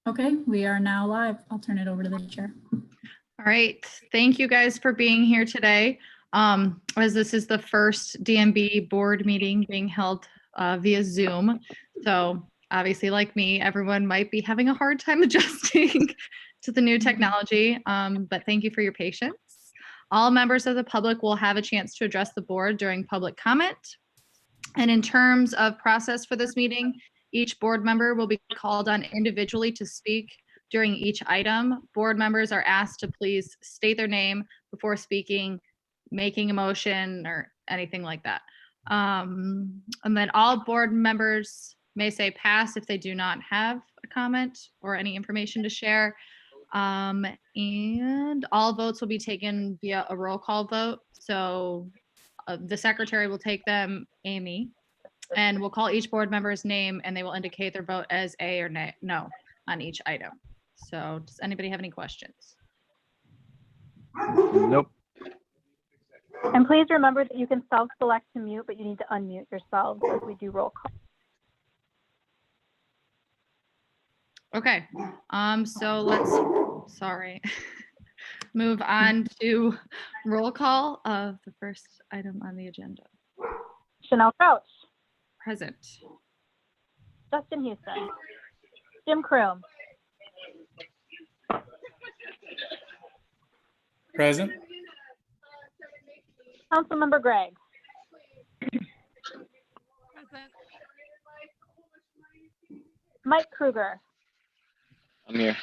Okay, we are now live. I'll turn it over to the chair. All right, thank you guys for being here today. As this is the first DMB board meeting being held via Zoom. So obviously, like me, everyone might be having a hard time adjusting to the new technology, but thank you for your patience. All members of the public will have a chance to address the board during public comment. And in terms of process for this meeting, each board member will be called on individually to speak during each item. Board members are asked to please state their name before speaking, making a motion, or anything like that. And then all board members may say pass if they do not have a comment or any information to share. And all votes will be taken via a roll call vote. So the secretary will take them, Amy, and we'll call each board member's name and they will indicate their vote as A or no on each item. So does anybody have any questions? Nope. And please remember that you can self-select to mute, but you need to unmute yourselves as we do roll call. Okay, so let's, move on to roll call of the first item on the agenda. Chanel Crouch, Present. Justin Houston, Jim Croom, Present. Councilmember Gregg, Present. Mike Kruger, I'm here.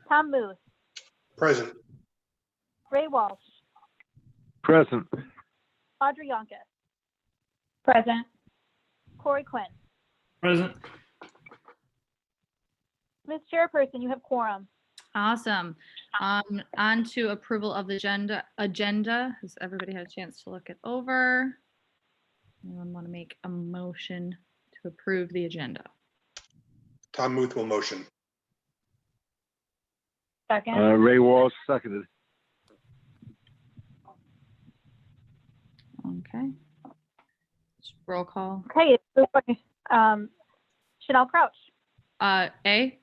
Tom Muth, Present. Ray Walsh, Present. Audrey Yonkis, Present. Corey Quinn. Present. Ms. Chairperson, you have quorum. Awesome. On to approval of the agenda. Has everybody had a chance to look it over? Anyone want to make a motion to approve the agenda? Tom Muth will motion. Second. Ray Walsh seconded. Okay. Roll call. Okay, Chanel Crouch, A.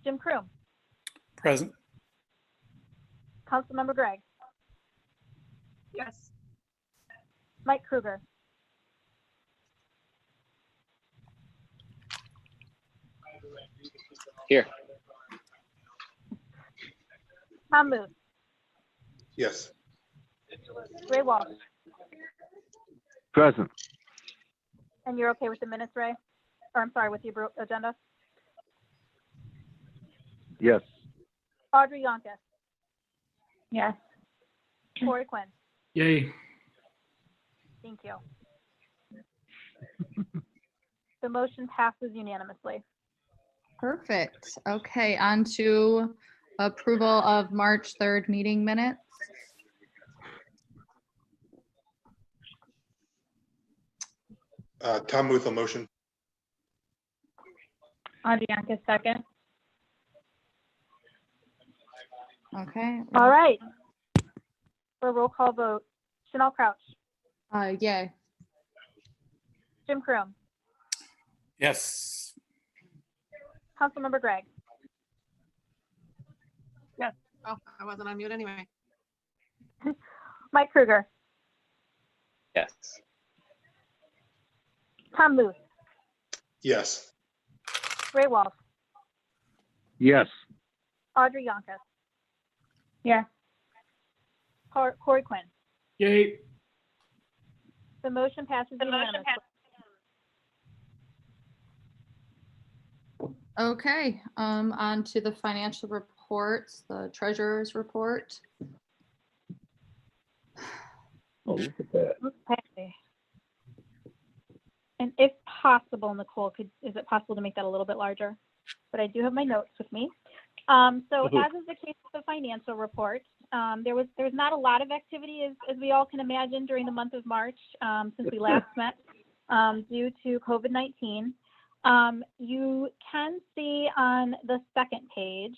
Jim Croom, Present. Councilmember Gregg, Yes. Mike Kruger, Here. Tom Muth, Yes. Ray Walsh, Present. and you're okay with the minutes, Ray? Or I'm sorry, with the agenda? Yes. Audrey Yonkis, Yes. Corey Quinn. Yay. Thank you. The motion passes unanimously. Perfect. Okay, on to approval of March 3rd meeting minutes. Tom Muth will motion. Audrey Yonkis, second. Okay. All right. For a roll call vote, Chanel Crouch, Yay. Jim Croom, Yes. Councilmember Gregg, Oh, I wasn't on mute anyway. Mike Kruger, Yes. Tom Muth, Yes. Ray Walsh, Yes. Audrey Yonkis, Yes. Corey Quinn. Yay. The motion passes unanimously. Okay, on to the financial reports, the treasurer's report. Oh, look at that. Okay. And if possible, Nicole, is it possible to make that a little bit larger? But I do have my notes with me. So as is the case with the financial report, there's not a lot of activity, as we all can imagine, during the month of March since we last met due to COVID-19. You can see on the second page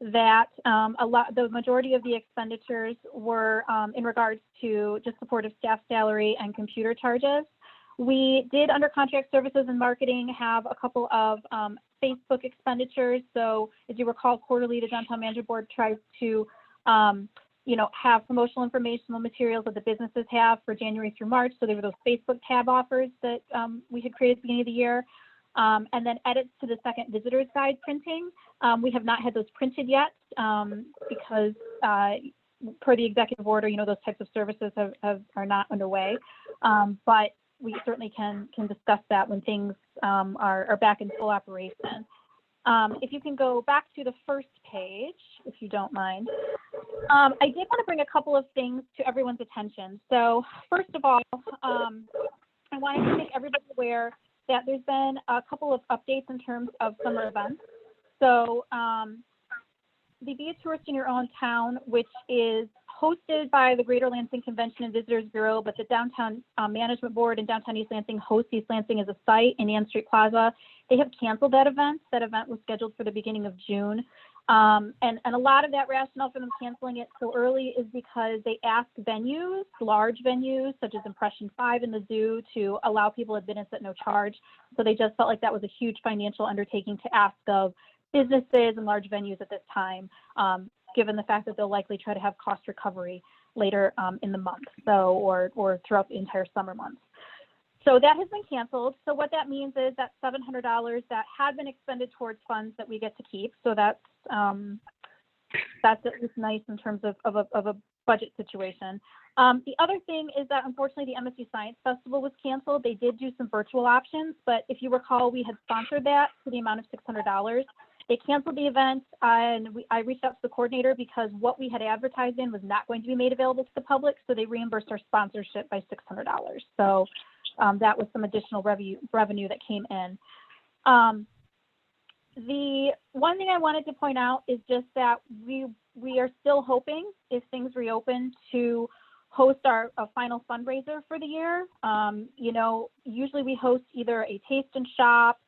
that the majority of the expenditures were in regards to just supportive staff salary and computer charges. We did, under contract services and marketing, have a couple of Facebook expenditures. So as you recall, quarterly, the Downtown Management Board tries to have promotional informational materials that the businesses have for January through March. So there were those Facebook tab offers that we had created at the beginning of the year. And then edits to the second visitor's guide printing. We have not had those printed yet because per the executive order, those types of services are not underway. But we certainly can discuss that when things are back in full operation. If you can go back to the first page, if you don't mind. I did want to bring a couple of things to everyone's attention. So first of all, I wanted to make everybody aware that there's been a couple of updates in terms of summer events. So the Be a Tourist in Your Own Town, which is hosted by the Greater Lansing Convention and Visitors Bureau, but the Downtown Management Board and Downtown East Lansing host East Lansing as a site in Ann Street Plaza. They have canceled that event. That event was scheduled for the beginning of June. And a lot of that rationale for them canceling it so early is because they asked venues, large venues, such as Impression 5 in the zoo, to allow people admittance at no charge. So they just felt like that was a huge financial undertaking to ask of businesses and large venues at this time, given the fact that they'll likely try to have cost recovery later in the month, so or throughout the entire summer months. So that has been canceled. So what that means is that $700 that had been expended towards funds that we get to keep. So that's at least nice in terms of a budget situation. The other thing is that unfortunately the MSU Science Festival was canceled. They did do some virtual options, but if you recall, we had sponsored that to the amount of $600. They canceled the event, and I reached out to the coordinator because what we had advertised in was not going to be made available to the public, so they reimbursed our sponsorship by $600. So that was some additional revenue that came in. The one thing I wanted to point out is just that we are still hoping, if things reopen, to host a final fundraiser for the year. Usually we host either a taste and shop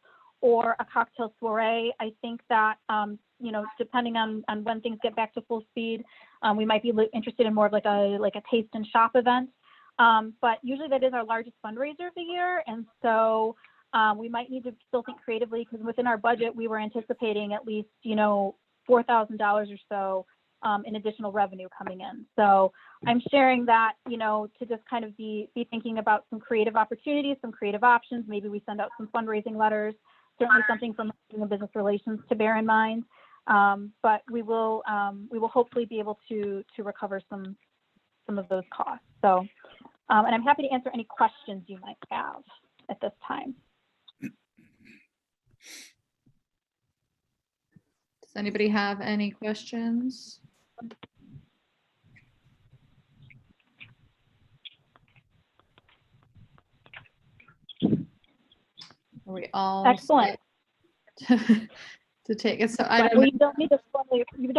or a cocktail soiree. I think that, depending on when things get back to full speed, we might be interested in more of like a taste and shop event. But usually that is our largest fundraiser of the year. And so we might need to still think creatively, because within our budget, we were anticipating at least, $4,000 or so in additional revenue coming in. So I'm sharing that, to just kind of be thinking about some creative opportunities, some creative options. Maybe we send out some fundraising letters, certainly something from business relations to bear in mind. But we will hopefully be able to recover some of those costs. So, and I'm happy to answer any questions you might have at this time. Does anybody have any questions? Are we all Excellent. set to take it? So I don't Well, know. you don't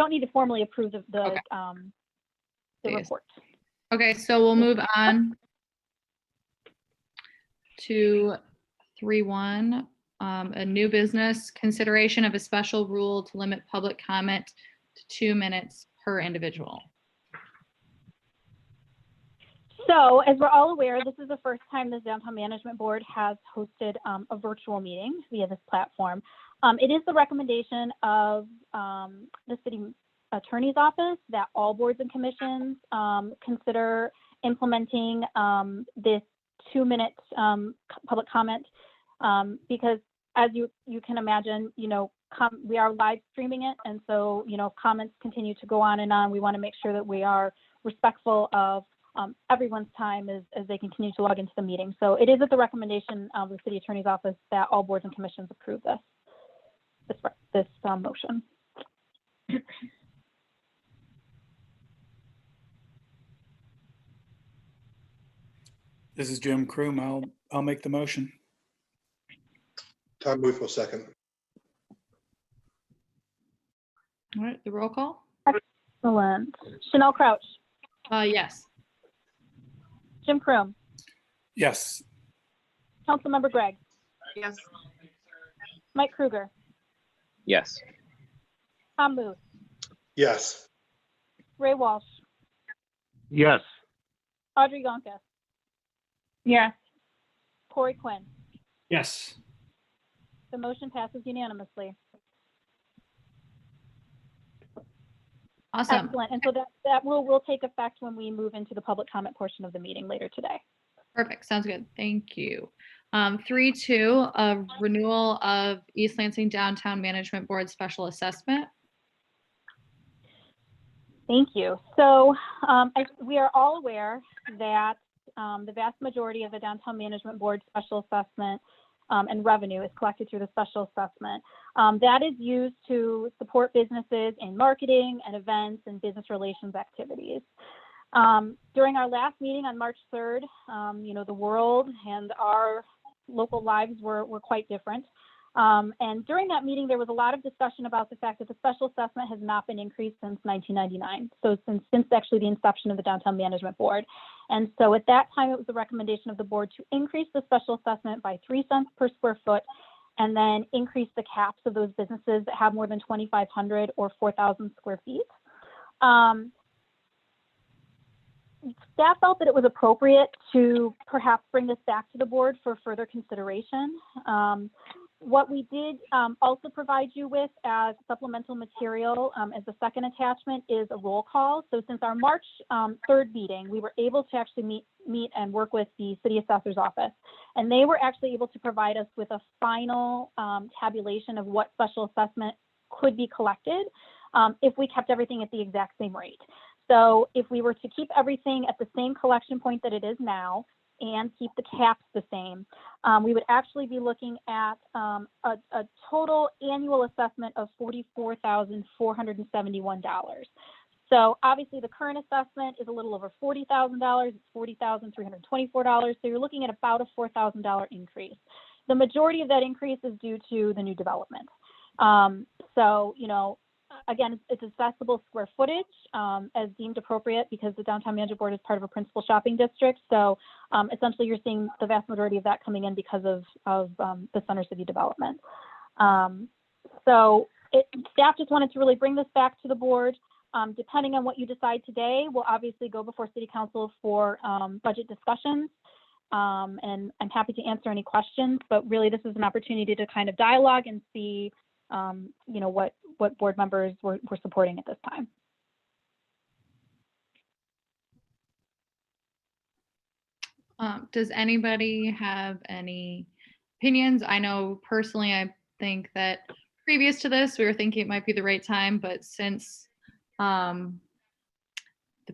need to formally approve the Okay. the Yes. report. Okay, so we'll move on to 3.1, a new business, consideration of a special rule to limit public comment to 2 minutes per individual. So as we're all aware, this is the first time the Downtown Management Board has hosted a virtual meeting via this platform. It is the recommendation of the city attorney's office that all boards and commissions consider implementing this 2-minute public comment, because as you can imagine, we are live streaming it, and so comments continue to go on and on. We want to make sure that we are respectful of everyone's time as they continue to log into the meeting. So it is at the recommendation of the city attorney's office that all boards and commissions approve this motion. This is Jim Croom. I'll make the motion. Tom Booth will second. All right, the roll call? Excellent. Chanel Crouch, Yes. Jim Croom, Yes. Councilmember Gregg, Yes. Mike Kruger, Yes. Tom Booth, Yes. Ray Walsh, Yes. Audrey Gonka, Yes. Corey Quinn. Yes. The motion passes unanimously. Awesome. Excellent. And so that rule will take effect when we move into the public comment portion of the meeting later today. Perfect. Sounds good. Thank you. 3.2, a renewal of East Lansing Downtown Management Board Special Assessment. Thank you. So we are all aware that the vast majority of the Downtown Management Board Special Assessment and revenue is collected through the special assessment. That is used to support businesses in marketing and events and business relations activities. During our last meeting on March 3rd, the world and our local lives were quite different. And during that meeting, there was a lot of discussion about the fact that the special assessment has not been increased since 1999. So since actually the inception of the Downtown Management Board. And so at that time, it was the recommendation of the board to increase the special assessment by 3 cents per square foot, and then increase the caps of those businesses that have more than 2,500 or 4,000 square feet. Staff felt that it was appropriate to perhaps bring this back to the board for further consideration. What we did also provide you with as supplemental material as the second attachment is a roll call. So since our March 3rd meeting, we were able to actually meet and work with the city assessor's office. And they were actually able to provide us with a final tabulation of what special assessment could be collected if we kept everything at the exact same rate. So if we were to keep everything at the same collection point that it is now and keep the caps the same, we would actually be looking at a total annual assessment of $44,471. So obviously the current assessment is a little over $40,000. It's $40,324. So you're looking at about a $4,000 increase. The majority of that increase is due to the new development. Again, it's accessible square footage as deemed appropriate because the Downtown Management Board is part of a principal shopping district. So essentially you're seeing the vast majority of that coming in because of the Center City development. Staff just wanted to really bring this back to the board. Depending on what you decide today, we'll obviously go before City Council for budget discussions. And I'm happy to answer any questions, but really this is an opportunity to kind of dialogue and see what board members were supporting at this time. Does anybody have any opinions? I know personally, I think that previous to this, we were thinking it might be the right time, but since the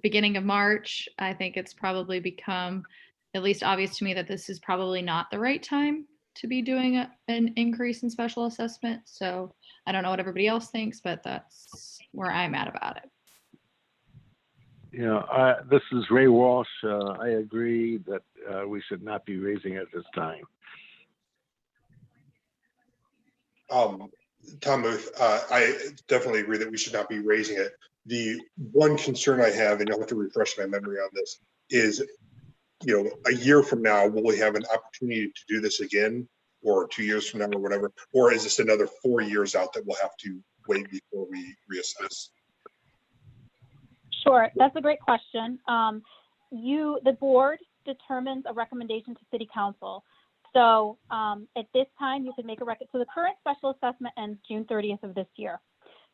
beginning of March, I think it's probably become at least obvious to me that this is probably not the right time to be doing an increase in special assessment. So I don't know what everybody else thinks, but that's where I'm at about it. This is Ray Walsh. I agree that we should not be raising it this time. Tom Muth, I definitely agree that we should not be raising it. The one concern I have, and you'll have to refresh my memory on this, is a year from now, will we have an opportunity to do this again, or 2 years from now, or whatever? Or is this another 4 years out that we'll have to wait before we reassess? Sure, that's a great question. The board determines a recommendation to City Council. So at this time, you could make a record. So the current special assessment ends June 30th of this year.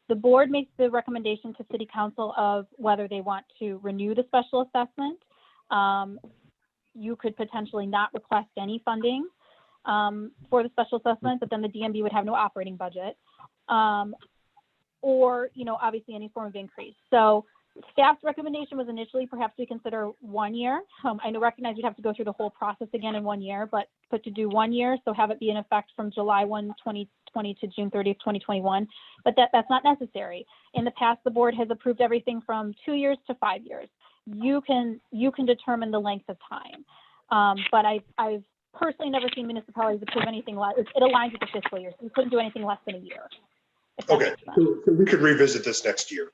The board makes the recommendation to City Council of whether they want to renew the special assessment. You could potentially not request any funding for the special assessment, but then the DMB would have no operating budget, or obviously any form of increase. So staff's recommendation was initially perhaps we consider 1 year. I recognize you'd have to go through the whole process again in 1 year, but to do 1 year, so have it be in effect from July 1, 2020 to June 30th, 2021. But that's not necessary. In the past, the board has approved everything from 2 years to 5 years. You can determine the length of time. But I've personally never seen municipalities approve anything less. It aligns with the fiscal year, so you couldn't do anything less than a year. Okay, so we could revisit this next year.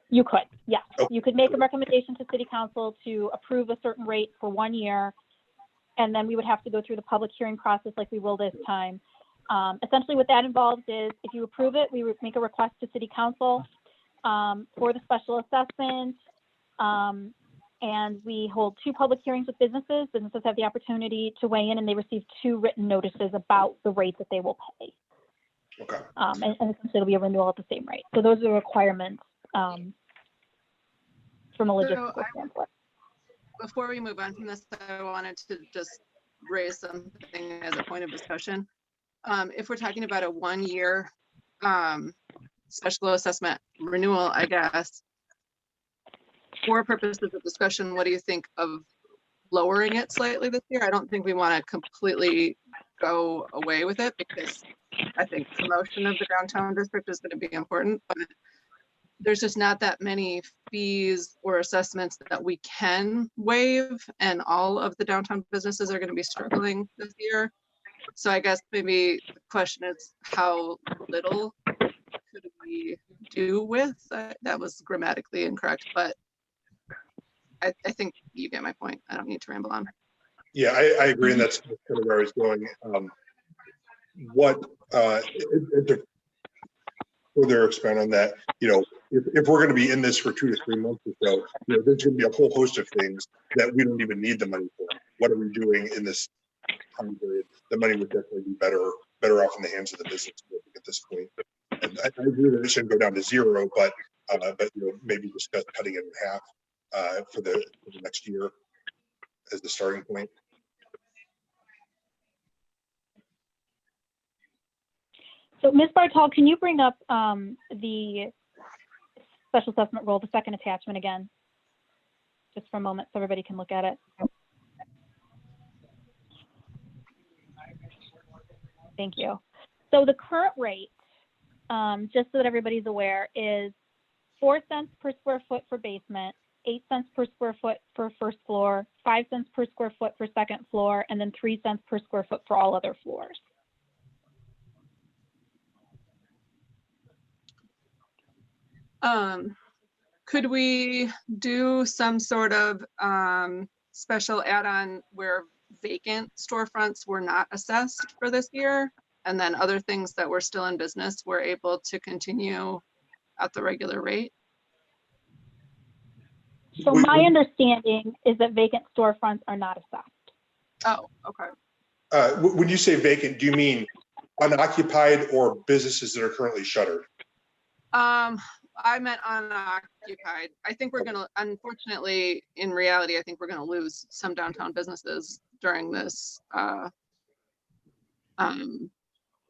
You could, yes. Okay. You could make a recommendation to City Council to approve a certain rate for 1 year, and then we would have to go through the public hearing process like we will this time. Essentially what that involves is if you approve it, we would make a request to City Council for the special assessment. and we hold 2 public hearings with businesses. Businesses have the opportunity to weigh in, and they receive 2 written notices about the rate that they will pay. Okay. And essentially it'll be a renewal at the same rate. So those are the requirements from a logistical standpoint. Before we move on from this, I wanted to just raise something as a point of discussion. If we're talking about a 1-year special assessment renewal, I guess, for purposes of discussion, what do you think of lowering it slightly this year? I don't think we want to completely go away with it, because I think promotion of the downtown district is going to be important, but there's just not that many fees or assessments that we can waive, and all of the downtown businesses are going to be struggling this year. So I guess maybe the question is, how little could we do with that? Was grammatically incorrect, but I think you get my point. I don't need to ramble on. Yeah, I agree, and that's kind of where I was going. To further expand on that, if we're going to be in this for 2 to 3 months or so, there's going to be a whole host of things that we don't even need the money for. What are we doing in this time period? The money would definitely be better off in the hands of the business at this point. And I agree that it shouldn't go down to 0, but maybe discuss cutting it in half for the next year as the starting point. So Ms. Bartol, can you bring up the special assessment roll, the second attachment again, just for a moment so everybody can look at it? Thank you. So the current rate, just so that everybody's aware, is 4 cents per square foot for basement, 8 cents per square foot for first floor, 5 cents per square foot for second floor, and then 3 cents per square foot for all other floors. Could we do some sort of special add-on where vacant storefronts were not assessed for this year, and then other things that were still in business were able to continue at the regular rate? So my understanding is that vacant storefronts are not assessed. Oh, okay. When you say vacant, do you mean unoccupied or businesses that are currently shuttered? I meant unoccupied. I think we're gonna, unfortunately, in reality, I think we're gonna lose some downtown businesses during this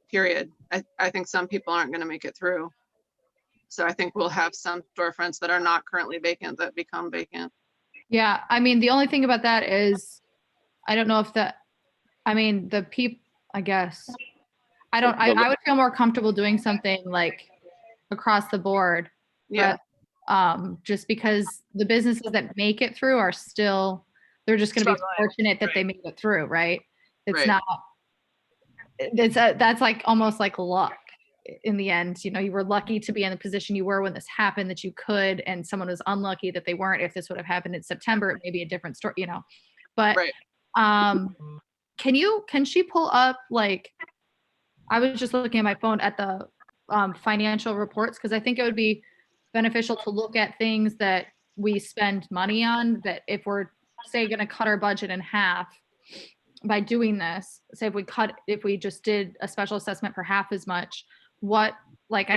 period. I think some people aren't gonna make it through. So I think we'll have some storefronts that are not currently vacant that become vacant. Yeah, I mean, the only thing about that is, I don't know if the people, I guess, I would feel more comfortable doing something like across the board. Yeah. But just because the businesses that make it through are still, they're just going to be fortunate that they made it through, right? It's not, that's like almost like luck in the end. You were lucky to be in the position you were when this happened, that you could, and someone was unlucky that they weren't. If this would have happened in September, it may be a different story, but can she pull up, like, I was just looking at my phone at the financial reports, because I think it would be beneficial to look at things that we spend money on, that if we're, say, going to cut our budget in half by doing this, say if we just did a special assessment for half as much, I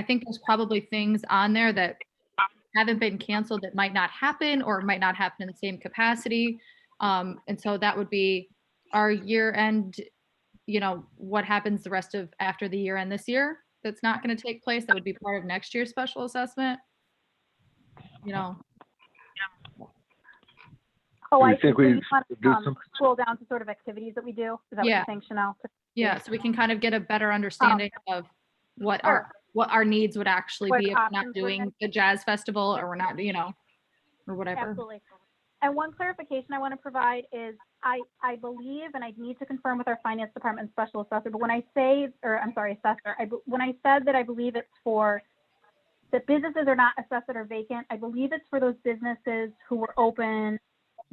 think there's probably things on there that haven't been canceled that might not happen, or might not happen in the same capacity. And so that would be our year end, what happens the rest of after the year end this year that's not going to take place, that would be part of next year's special assessment. Oh, Do you I think see. So we you want should do to some- scroll down to sort of activities that we do? Is that what Yeah. you're saying, Chanel? Yeah, so we can kind of get a better understanding of what Sure. our needs would actually What be if we're not options we're doing the jazz festival, or we're not, or whatever. Absolutely. And one clarification I want to provide is I believe, and I need to confirm with our finance department special assessor, but when I say, or I'm sorry, assessor, when I said that I believe it's for the businesses are not assessed that are vacant, I believe it's for those businesses who were open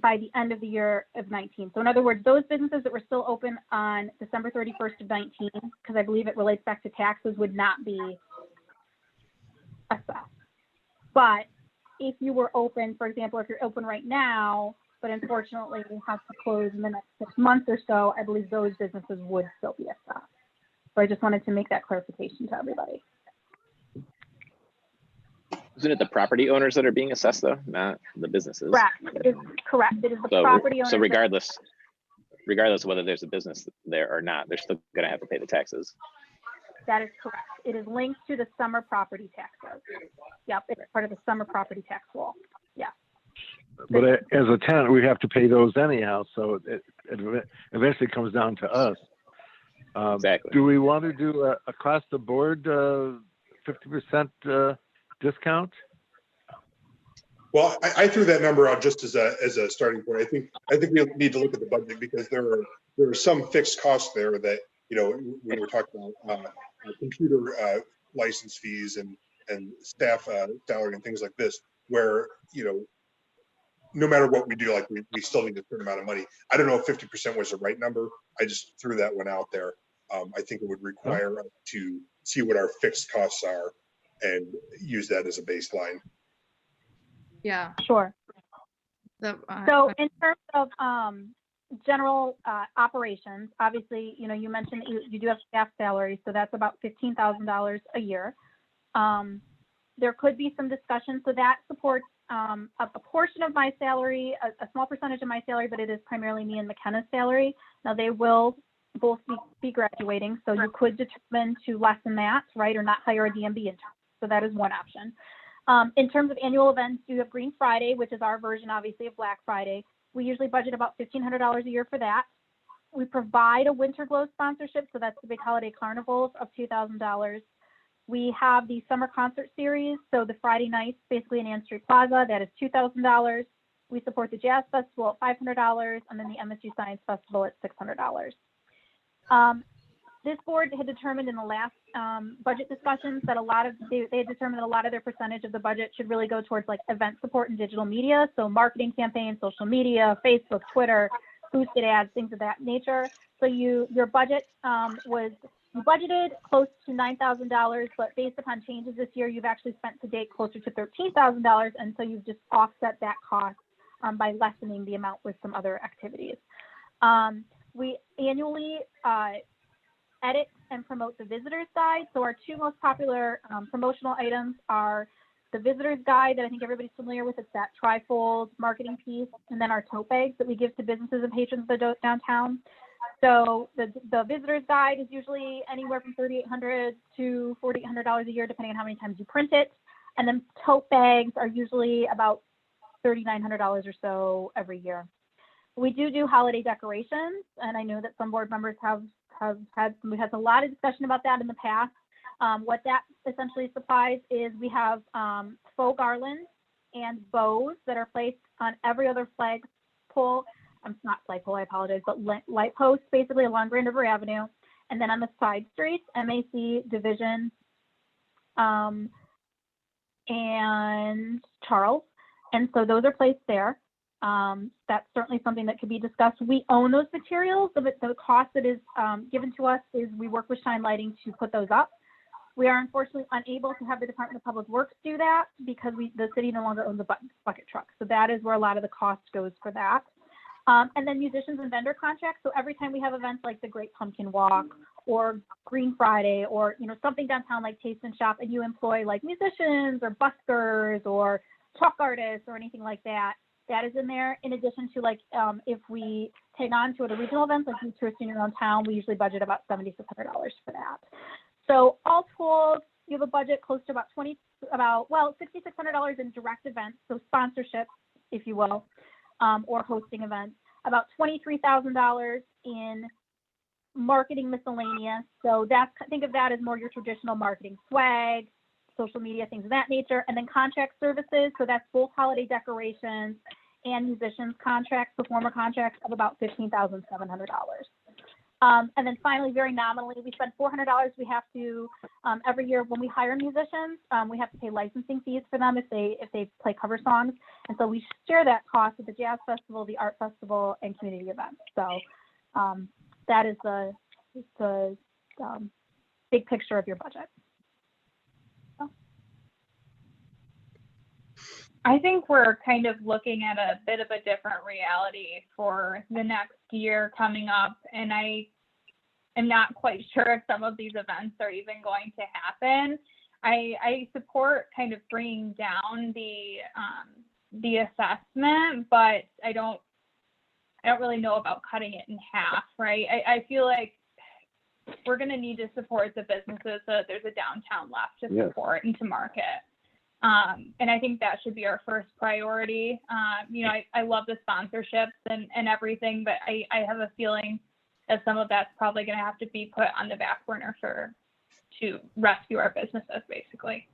by the end of the year of 19. So in other words, those businesses that were still open on December 31st of 19, because I believe it relates back to taxes, would not be assessed. But if you were open, for example, if you're open right now but unfortunately has to close in the next 6 months or so, I believe those businesses would still be assessed. So I just wanted to make that clarification to everybody. Isn't it the property owners that are being assessed though, not the businesses? Correct. It is correct. It is the So, property owners. so regardless of whether there's a business there or not, they're still going to have to pay the taxes. That is correct. It is linked to the summer property taxes. Yep, it's part of the summer property tax roll. Yeah. But as a tenant, we have to pay those anyhow, so it eventually comes down to us. Exactly. Do we want to do a across the board 50% discount? Well, I threw that number out just as a starting point. I think we need to look at the budget because there are some fixed costs there that, you know, when we're talking about computer license fees and staff salary and things like this, where, you know, no matter what we do, like we still need a certain amount of money. I don't know if 50% was the right number. I just threw that one out there. I think it would require us to see what our fixed costs are and use that as a baseline. Yeah. Sure. So In terms of general operations, obviously, you know, you mentioned you do have staff salaries, so that's about $15,000 a year. There could be some discussion, so that supports a portion of my salary, a small percentage of my salary, but it is primarily me and McKenna's salary. Now they will both be graduating, so you could determine to lessen that, right, or not hire a DMB intern. So that is one option. In terms of annual events, you have Green Friday, which is our version, obviously, of Black Friday. We usually budget about $1,500 a year for that. We provide a Winter Glow sponsorship, so that's the big holiday carnivals of $2,000. We have the summer concert series, so the Friday nights, basically in Ann Street Plaza, that is $2,000. We support the Jazz Festival at $500, and then the MSU Science Festival at $600. This board had determined in the last budget discussions that they had determined that a lot of their percentage of the budget should really go towards like event support and digital media. So marketing campaigns, social media, Facebook, Twitter, boosted ads, things of that nature. So your budget was, you budgeted close to $9,000, but based upon changes this year, you've actually spent to date closer to $13,000. And so you've just offset that cost by lessening the amount with some other activities. We annually edit and promote the visitor's guide. So our two most popular promotional items are the visitor's guide that I think everybody's familiar with. It's that trifold marketing piece, and then our tote bags that we give to businesses and patrons of the downtown. So the visitor's guide is usually anywhere from $3,800 to $4,800 a year, depending on how many times you print it. And then tote bags are usually about $3,900 or so every year. We do holiday decorations, and I know that some board members we've had a lot of discussion about that in the past. What that essentially supplies is we have faux garlands and bows that are placed on every other flagpole. Not flagpole, I apologize, but light posts basically along Grand River Avenue. And then on the side streets, MAC, Division, and Charles. And so those are placed there. That's certainly something that could be discussed. We own those materials, so the cost that is given to us is we work with Shine Lighting to put those up. We are unfortunately unable to have the Department of Public Works do that because the city no longer owns a bucket truck. So that is where a lot of the cost goes for that. And then musicians and vendor contracts. So every time we have events like the Great Pumpkin Walk or Green Friday or, you know, something downtown like Taste and Shop, and you employ like musicians or buskers or chalk artists or anything like that, that is in there. In addition to like, if we take on to a regional events like Youth Touristing around town, we usually budget about $7,600 for that. So all told, you have a budget close to about $6,600 in direct events, so sponsorship, if you will, or hosting events. About $23,000 in marketing miscellaneous. So think of that as more your traditional marketing swag, social media, things of that nature, and then contract services. So that's both holiday decorations and musicians contracts, performer contracts of about $15,700. And then finally, very nominally, we spend $400. We have to, every year when we hire musicians, we have to pay licensing fees for them if they play cover songs. And so we share that cost with the Jazz Festival, the Art Festival, and community events. So that is the big picture of your budget. I think we're kind of looking at a bit of a different reality for the next year coming up, and I am not quite sure if some of these events are even going to happen. I support kind of bringing down the assessment, but I don't really know about cutting it in half, right? I feel like we're going to need to support the businesses so that there's a downtown left to Yes. support and to market. And I think that should be our first priority. You know, I love the sponsorships and everything, but I have a feeling that some of that's probably going to have to be put on the back burner to rescue our businesses, basically.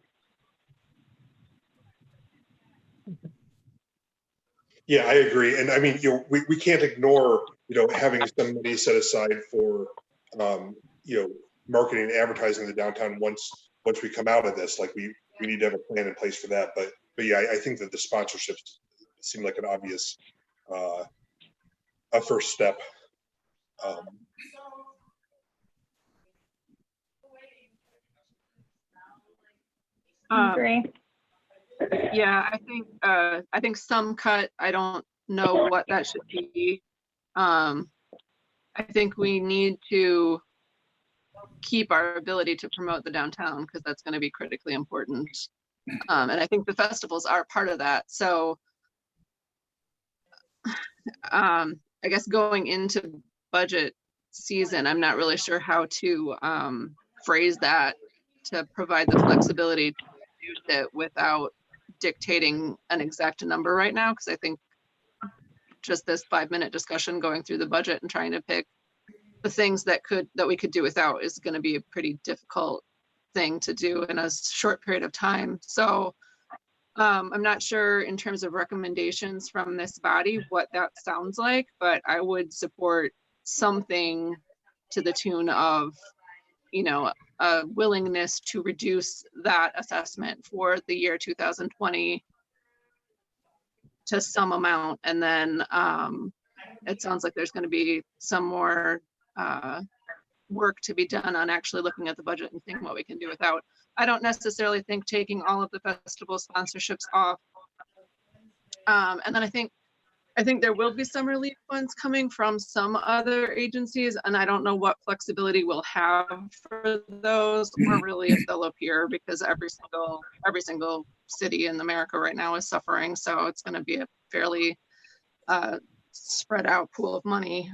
Yeah, I agree. And I mean, we can't ignore, having some money set aside for, marketing and advertising the downtown once we come out of this. Like we need to have a plan in place for that. But yeah, I think that the sponsorships seem like an obvious, a first step. Agree. Yeah, I think some cut, I don't know what that should be. I think we need to keep our ability to promote the downtown because that's going to be critically important. And I think the festivals are part of that. So I guess going into budget season, I'm not really sure how to phrase that to provide the flexibility to use it without dictating an exact number right now, because I think just this 5-minute discussion going through the budget and trying to pick the things that we could do without is going to be a pretty difficult thing to do in a short period of time. So I'm not sure in terms of recommendations from this body what that sounds like, but I would support something to the tune of, a willingness to reduce that assessment for the year 2020 to some amount. And then it sounds like there's going to be some more work to be done on actually looking at the budget and seeing what we can do without. I don't necessarily think taking all of the festival sponsorships off. And then I think there will be some relief funds coming from some other agencies, and I don't know what flexibility we'll have for those, or really if they'll appear, because every single city in America right now is suffering. So it's going to be a fairly spread out pool of money.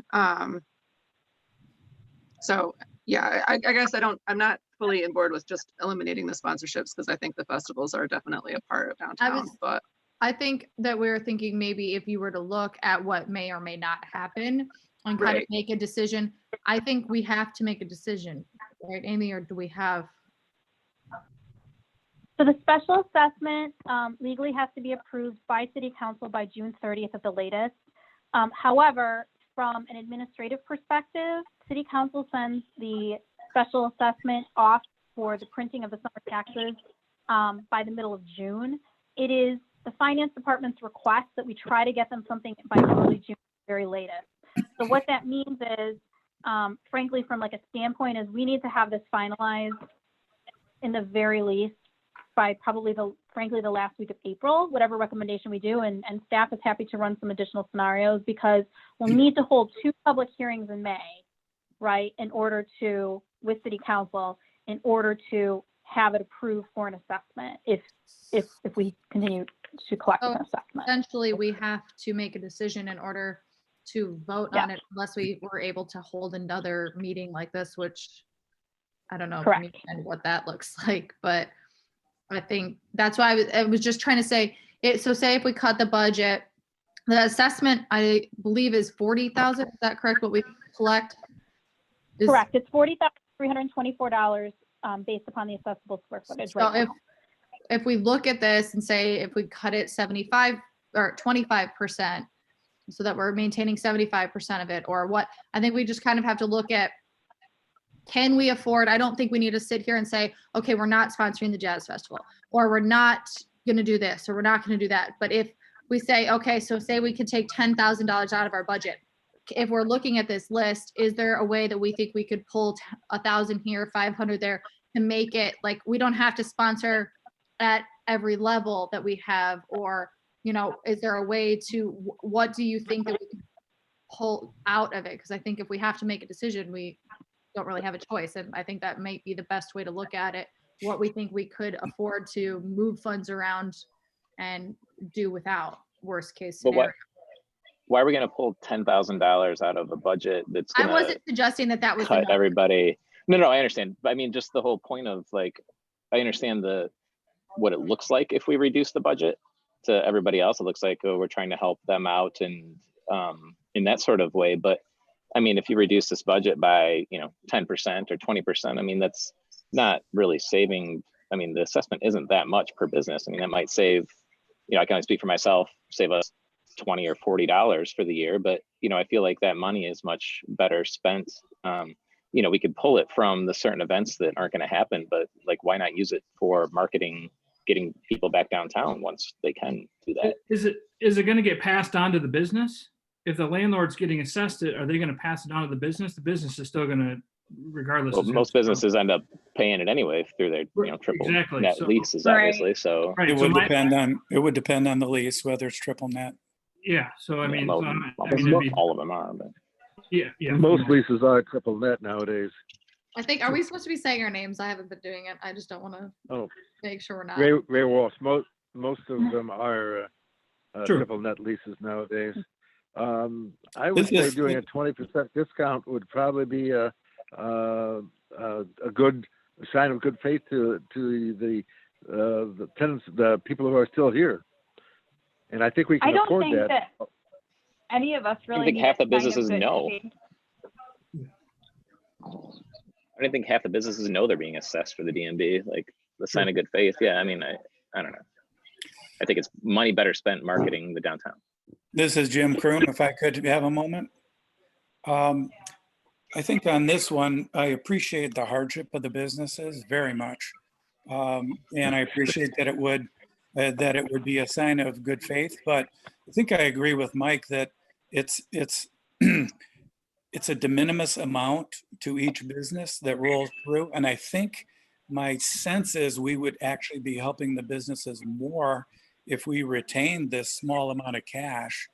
So yeah, I guess I'm not fully on board with just eliminating the sponsorships, because I think the festivals are definitely a part of downtown. But I think that we're thinking maybe if you were to look at what may or may not happen and kind of make a decision, I think we have to make a decision, right, Amy, or do we have? So the special assessment legally has to be approved by City Council by June 30th at the latest. However, from an administrative perspective, City Council sends the special assessment off for the printing of the summer taxes by the middle of June. It is the finance department's request that we try to get them something by early June, very latest. So what that means is, frankly, from like a standpoint, is we need to have this finalized in the very least by probably frankly the last week of April, whatever recommendation we do, and staff is happy to run some additional scenarios, because we'll need to hold 2 public hearings in May, right, in order to, with City Council, in order to have it approved for an assessment if we continue to collect an assessment. Essentially, we have to make a decision in order to vote on it, unless we were able to hold another meeting like this, which I don't know and what that looks like, but I think that's why I was just trying to say it. So say if we cut the budget, the assessment, I believe, is 40,000. Is that correct? What we collect? Correct. It's $40,324 based upon the accessible square footage. So if we look at this and say, if we cut it 75 or 25%, so that we're maintaining 75% of it, or what, I think we just kind of have to look at, can we afford, I don't think we need to sit here and say, okay, we're not sponsoring the Jazz Festival, or we're not going to do this, or we're not going to do that. But if we say, okay, so say we could take $10,000 out of our budget. If we're looking at this list, is there a way that we think we could pull 1,000 here, 500 there to make it like we don't have to sponsor at every level that we have? Or, is there a way to, what do you think that we can pull out of it? Because I think if we have to make a decision, we don't really have a choice. And I think that might be the best way to look at it, what we think we could afford to move funds around and do without, worst case But scenario. why are we going to pull $10,000 out of a budget that's I going wasn't to suggesting that was the cut number. everybody? No, I understand. But I mean, just the whole point of like, I understand what it looks like if we reduce the budget to everybody else. It looks like, oh, we're trying to help them out and in that sort of way. But I mean, if you reduce this budget by 10% or 20%, I mean, that's not really saving. I mean, the assessment isn't that much per business. I mean, that might save, I can only speak for myself, save us $20 or $40 for the year. But I feel like that money is much better spent. We could pull it from the certain events that aren't going to happen, but like, why not use it for marketing, getting people back downtown once they can do that? Is it going to get passed on to the business? If the landlord's getting assessed it, are they going to pass it on to the business? The business is still going to, regardless. Well, most businesses end up paying it anyway through their triple Exactly. net So- leases, Right. obviously. So Right. It So would depend on the lease, whether it's triple net. yeah. So I mean, all of them are. But yeah. Most leases are triple net nowadays. I think, are we supposed to be saying our names? I haven't been doing it. I just don't want to Oh, make sure we're not. Ray Walsh, most of them are True. triple net leases nowadays. I would say doing a 20% discount would probably be a good sign of good faith to the tenants, the people who are still here. And I think we I can don't afford think that. that any of us really think need half a the sign of businesses good know. faith. I don't think half the businesses know they're being assessed for the DMB, like the sign of good faith. Yeah, I mean, I don't know. I think it's money better spent marketing the downtown. This is Jim Kroom, if I could have a moment. I think on this one, I appreciate the hardship of the businesses very much. And I appreciate that it would be a sign of good faith, but I think I agree with Mike that it's it's a de minimis amount to each business that rolls through. And I think my sense is we would actually be helping the businesses more if we retained this small amount of cash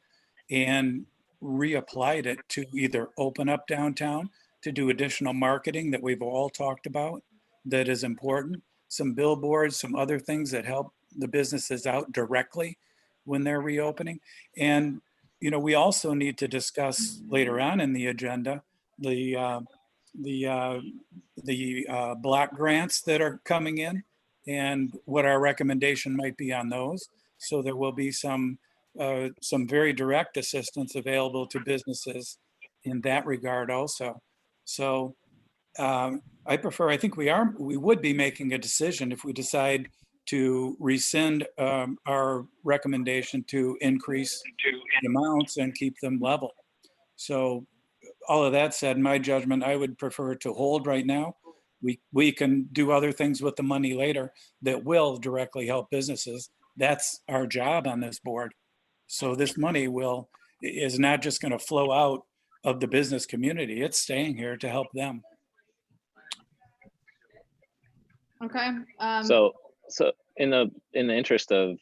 and reapplied it to either open up downtown, to do additional marketing that we've all talked about that is important, some billboards, some other things that help the businesses out directly when they're reopening. And we also need to discuss later on in the agenda the block grants that are coming in and what our recommendation might be on those. So there will be some very direct assistance available to businesses in that regard also. So I think we would be making a decision if we decide to rescind our recommendation to increase the amounts and keep them level. So all of that said, in my judgment, I would prefer to hold right now. We can do other things with the money later that will directly help businesses. That's our job on this board. So this money is not just going to flow out of the business community. It's staying here to help them. Okay. So in the interest of,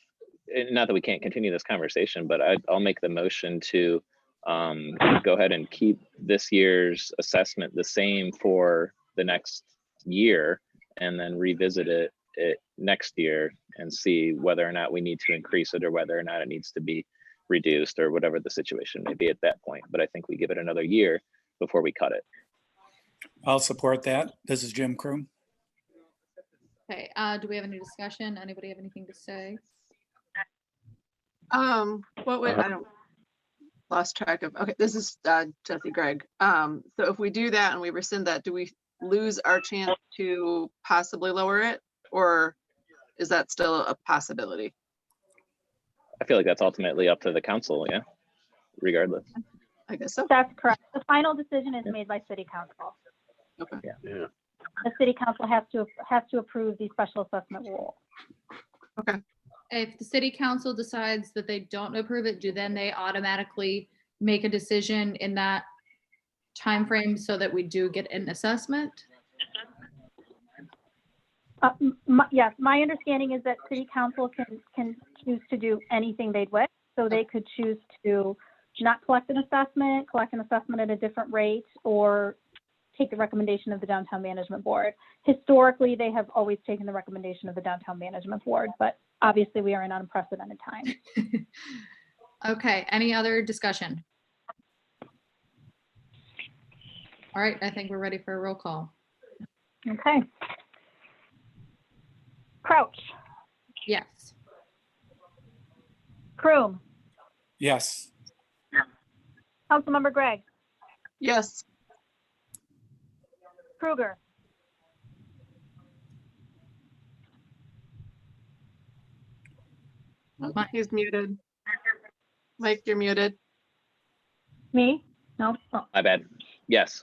not that we can't continue this conversation, but I'll make the motion to go ahead and keep this year's assessment the same for the next year, and then revisit it next year and see whether or not we need to increase it or whether or not it needs to be reduced or whatever the situation may be at that point. But I think we give it another year before we cut it. I'll support that. This is Jim Kroom. Okay. Do we have any discussion? Anybody have anything to say? What would, I don't, lost track of, okay, this is Jesse Gregg. So if we do that and we rescind that, do we lose our chance to possibly lower it, or is that still a possibility? I feel like that's ultimately up to the council, yeah, regardless. I guess so. That's correct. The final decision is made by city council. Okay. Yeah. The city council has to approve the special assessment rule. Okay. If the city council decides that they don't approve it, then they automatically make a decision in that time frame so that we do get an assessment? Yes, my understanding is that city council can choose to do anything they'd wish. So they could choose to not collect an assessment at a different rate, or take the recommendation of the downtown management board. Historically, they have always taken the recommendation of the downtown management board, but obviously we are in unprecedented times. Okay, any other discussion? All right, I think we're ready for a roll call. Okay. Crouch, Yes. Kroom, Yes. Councilmember Gregg, Yes. Kruger, He's muted. Mike, you're muted. me? No. Oh. My bad. Yes.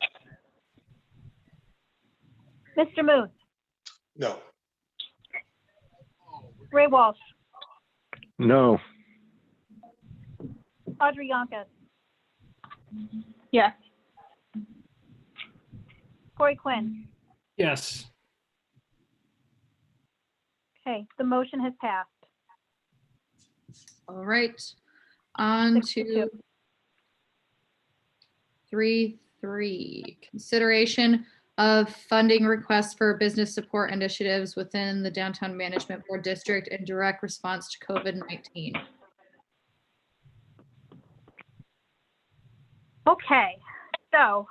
Mr. Muth, No. Ray Walsh, No. Audrey Yonkis, Yes. Corey Quinn. Yes. Okay, the motion has passed. All right, on 6 to to 2. 3.3, consideration of funding requests for business support initiatives within the Downtown Management Board District in direct response to COVID-19. Okay, so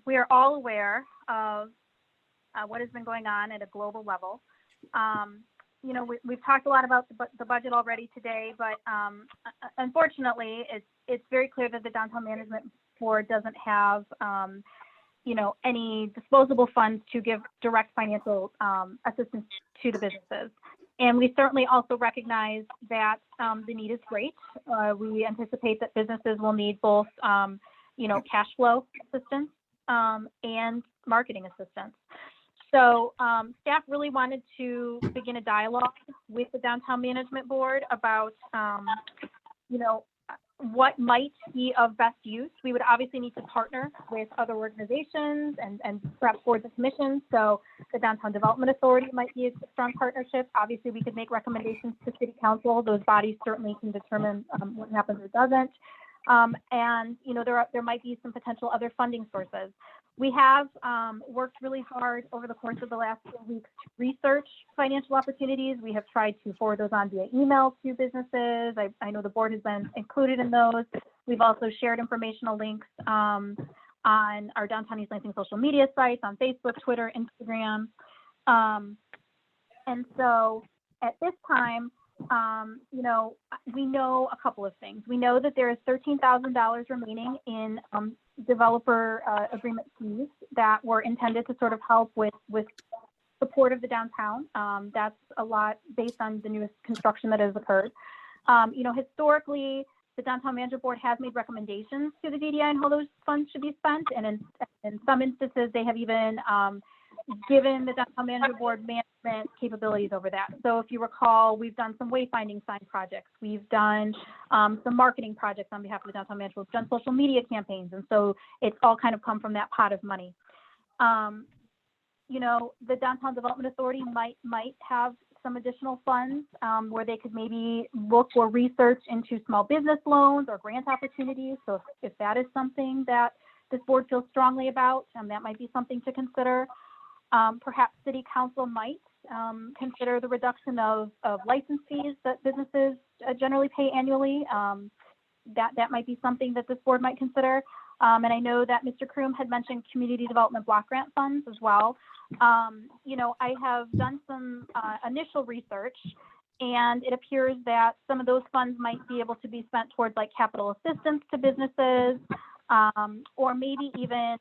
we are all aware of what has been going on at a global level. You know, we've talked a lot about the budget already today, but unfortunately, it's very clear that the Downtown Management Board doesn't have, you know, any disposable funds to give direct financial assistance to the businesses. And we certainly also recognize that the need is great. We anticipate that businesses will need both, you know, cash flow assistance and marketing assistance. So staff really wanted to begin a dialogue with the Downtown Management Board about, you know, what might be of best use. We would obviously need to partner with other organizations and perhaps boards and commissions. So the Downtown Development Authority might be a strong partnership. Obviously, we could make recommendations to City Council. Those bodies certainly can determine what happens or doesn't. And, you know, there might be some potential other funding sources. We have worked really hard over the course of the last 4 weeks to research financial opportunities. We have tried to forward those on via email to businesses. I know the board has been included in those. We've also shared informational links on our Downtown East Lansing social media sites, on Facebook, Twitter, Instagram. And so at this time, you know, we know a couple of things. We know that there is $13,000 remaining in developer agreement fees that were intended to sort of help with support of the downtown. That's a lot based on the newest construction that has occurred. You know, historically, the Downtown Management Board has made recommendations to the DDI on how those funds should be spent. And in some instances, they have even given the Downtown Management Board management capabilities over that. So if you recall, we've done some wayfinding sign projects. We've done some marketing projects on behalf of the Downtown Management. We've done social media campaigns. And so it's all kind of come from that pot of money. You know, the Downtown Development Authority might have some additional funds where they could maybe look or research into small business loans or grant opportunities. So if that is something that this board feels strongly about, that might be something to consider. Perhaps City Council might consider the reduction of license fees that businesses generally pay annually. That might be something that this board might consider. And I know that Mr. Kroom had mentioned community development block grant funds as well. You know, I have done some initial research, and it appears that some of those funds might be able to be spent towards like capital assistance to businesses, or maybe even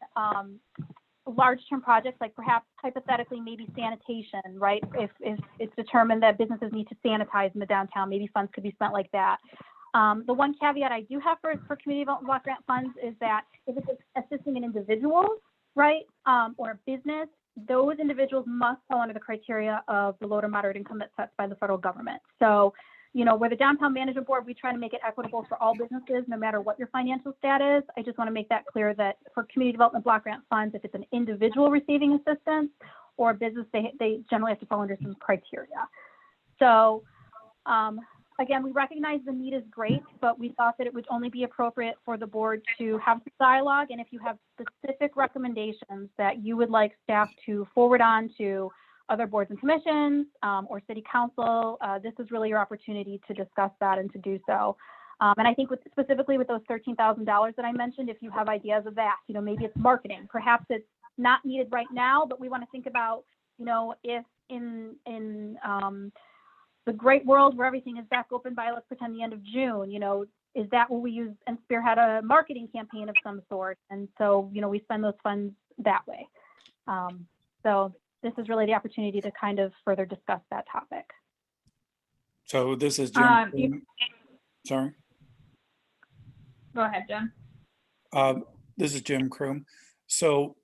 large-term projects, like perhaps hypothetically maybe sanitation, right? If it's determined that businesses need to sanitize in the downtown, maybe funds could be spent like that. The one caveat I do have for community development block grant funds is that if it's assisting an individual, right, or a business, those individuals must fall under the criteria of the low to moderate income that's set by the federal government. So, you know, where the Downtown Management Board, we try to make it equitable for all businesses, no matter what your financial status. I just want to make that clear that for community development block grant funds, if it's an individual receiving assistance, or business, they generally have to fall under some criteria. So again, we recognize the need is great, but we thought that it would only be appropriate for the board to have some dialogue. And if you have specific recommendations that you would like staff to forward on to other boards and commissions or city council, this is really your opportunity to discuss that and to do so. And I think specifically with those $13,000 that I mentioned, if you have ideas of that, maybe it's marketing, perhaps it's not needed right now, but we want to think about, if in the great world where everything is back open by, let's pretend, the end of June, is that where we use and spearhead a marketing campaign of some sort? And so, we spend those funds that way. So this is really the opportunity to kind of further discuss that topic. So this is Jim. Sorry. Go ahead, Jim. This is Jim Kroom. So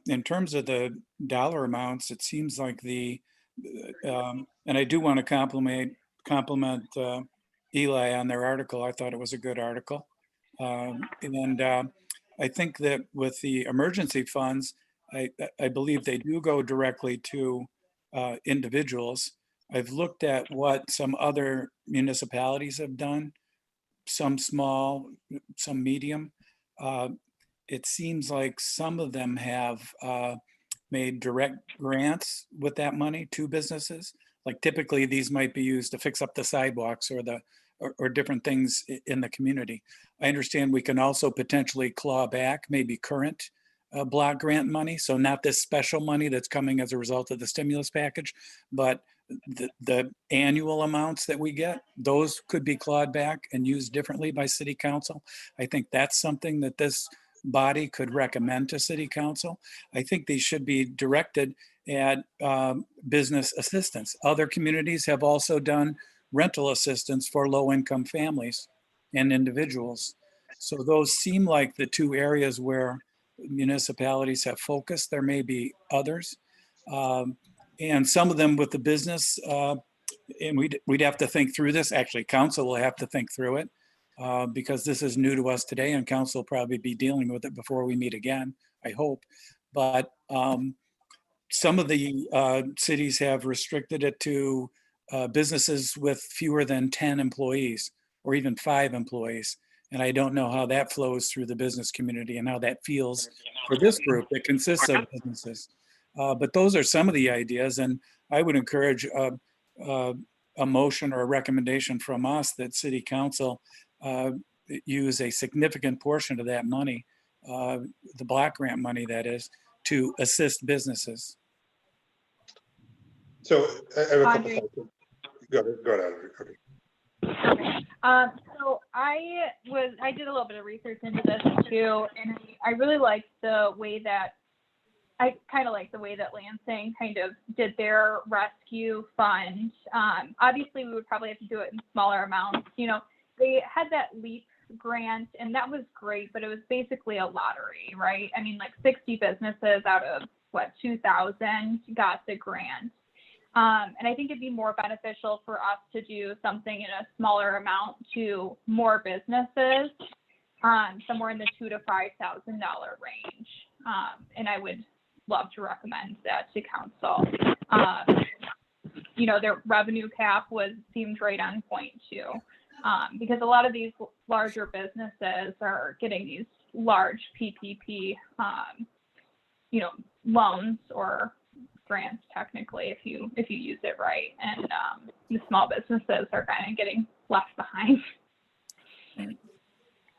in terms of the dollar amounts, it seems like and I do want to compliment Eli on their article. I thought it was a good article. And I think that with the emergency funds, I believe they do go directly to individuals. I've looked at what some other municipalities have done, some small, some medium. It seems like some of them have made direct grants with that money to businesses. Like typically these might be used to fix up the sidewalks or different things in the community. I understand we can also potentially claw back maybe current block grant money. So not this special money that's coming as a result of the stimulus package, but the annual amounts that we get, those could be clawed back and used differently by city council. I think that's something that this body could recommend to city council. I think these should be directed at business assistance. Other communities have also done rental assistance for low-income families and individuals. So those seem like the two areas where municipalities have focused. There may be others. And some of them with the business, and we'd have to think through this. Actually, council will have to think through it because this is new to us today, and council will probably be dealing with it before we meet again, I hope. But some of the cities have restricted it to businesses with fewer than 10 employees or even 5 employees. And I don't know how that flows through the business community and how that feels for this group that consists of businesses. But those are some of the ideas, and I would encourage a motion or a recommendation from us that city council use a significant portion of that money, the block grant money that is, to assist businesses. So I have a couple thoughts. Go ahead, Audrey. So I did a little bit of research into this too, and I really liked the way that Lansing kind of did their rescue fund. Obviously, we would probably have to do it in smaller amounts. They had that LEAP grant, and that was great, but it was basically a lottery, right? I mean, like 60 businesses out of 2,000 got the grant. And I think it'd be more beneficial for us to do something in a smaller amount to more businesses, somewhere in the $2,000 to $5,000 range. And I would love to recommend that to council. Their revenue cap seemed right on point too, because a lot of these larger businesses are getting these large PPP, loans or grants technically if you use it right, and the small businesses are kind of getting left behind.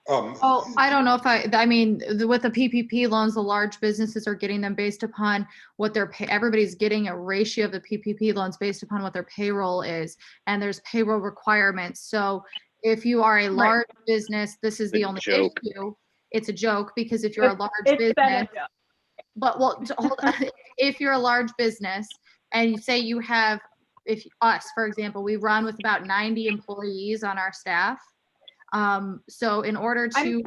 Well, I don't know if I mean, with the PPP loans, the large businesses are getting them based upon what their everybody's getting a ratio of the PPP loans based upon what their payroll is, and there's payroll requirements. So if you are a large business, this is the only issue. It's a joke because if you're a large business, but hold on. If you're a large business and you say you have, for example, we run with about 90 employees on our staff. So in order to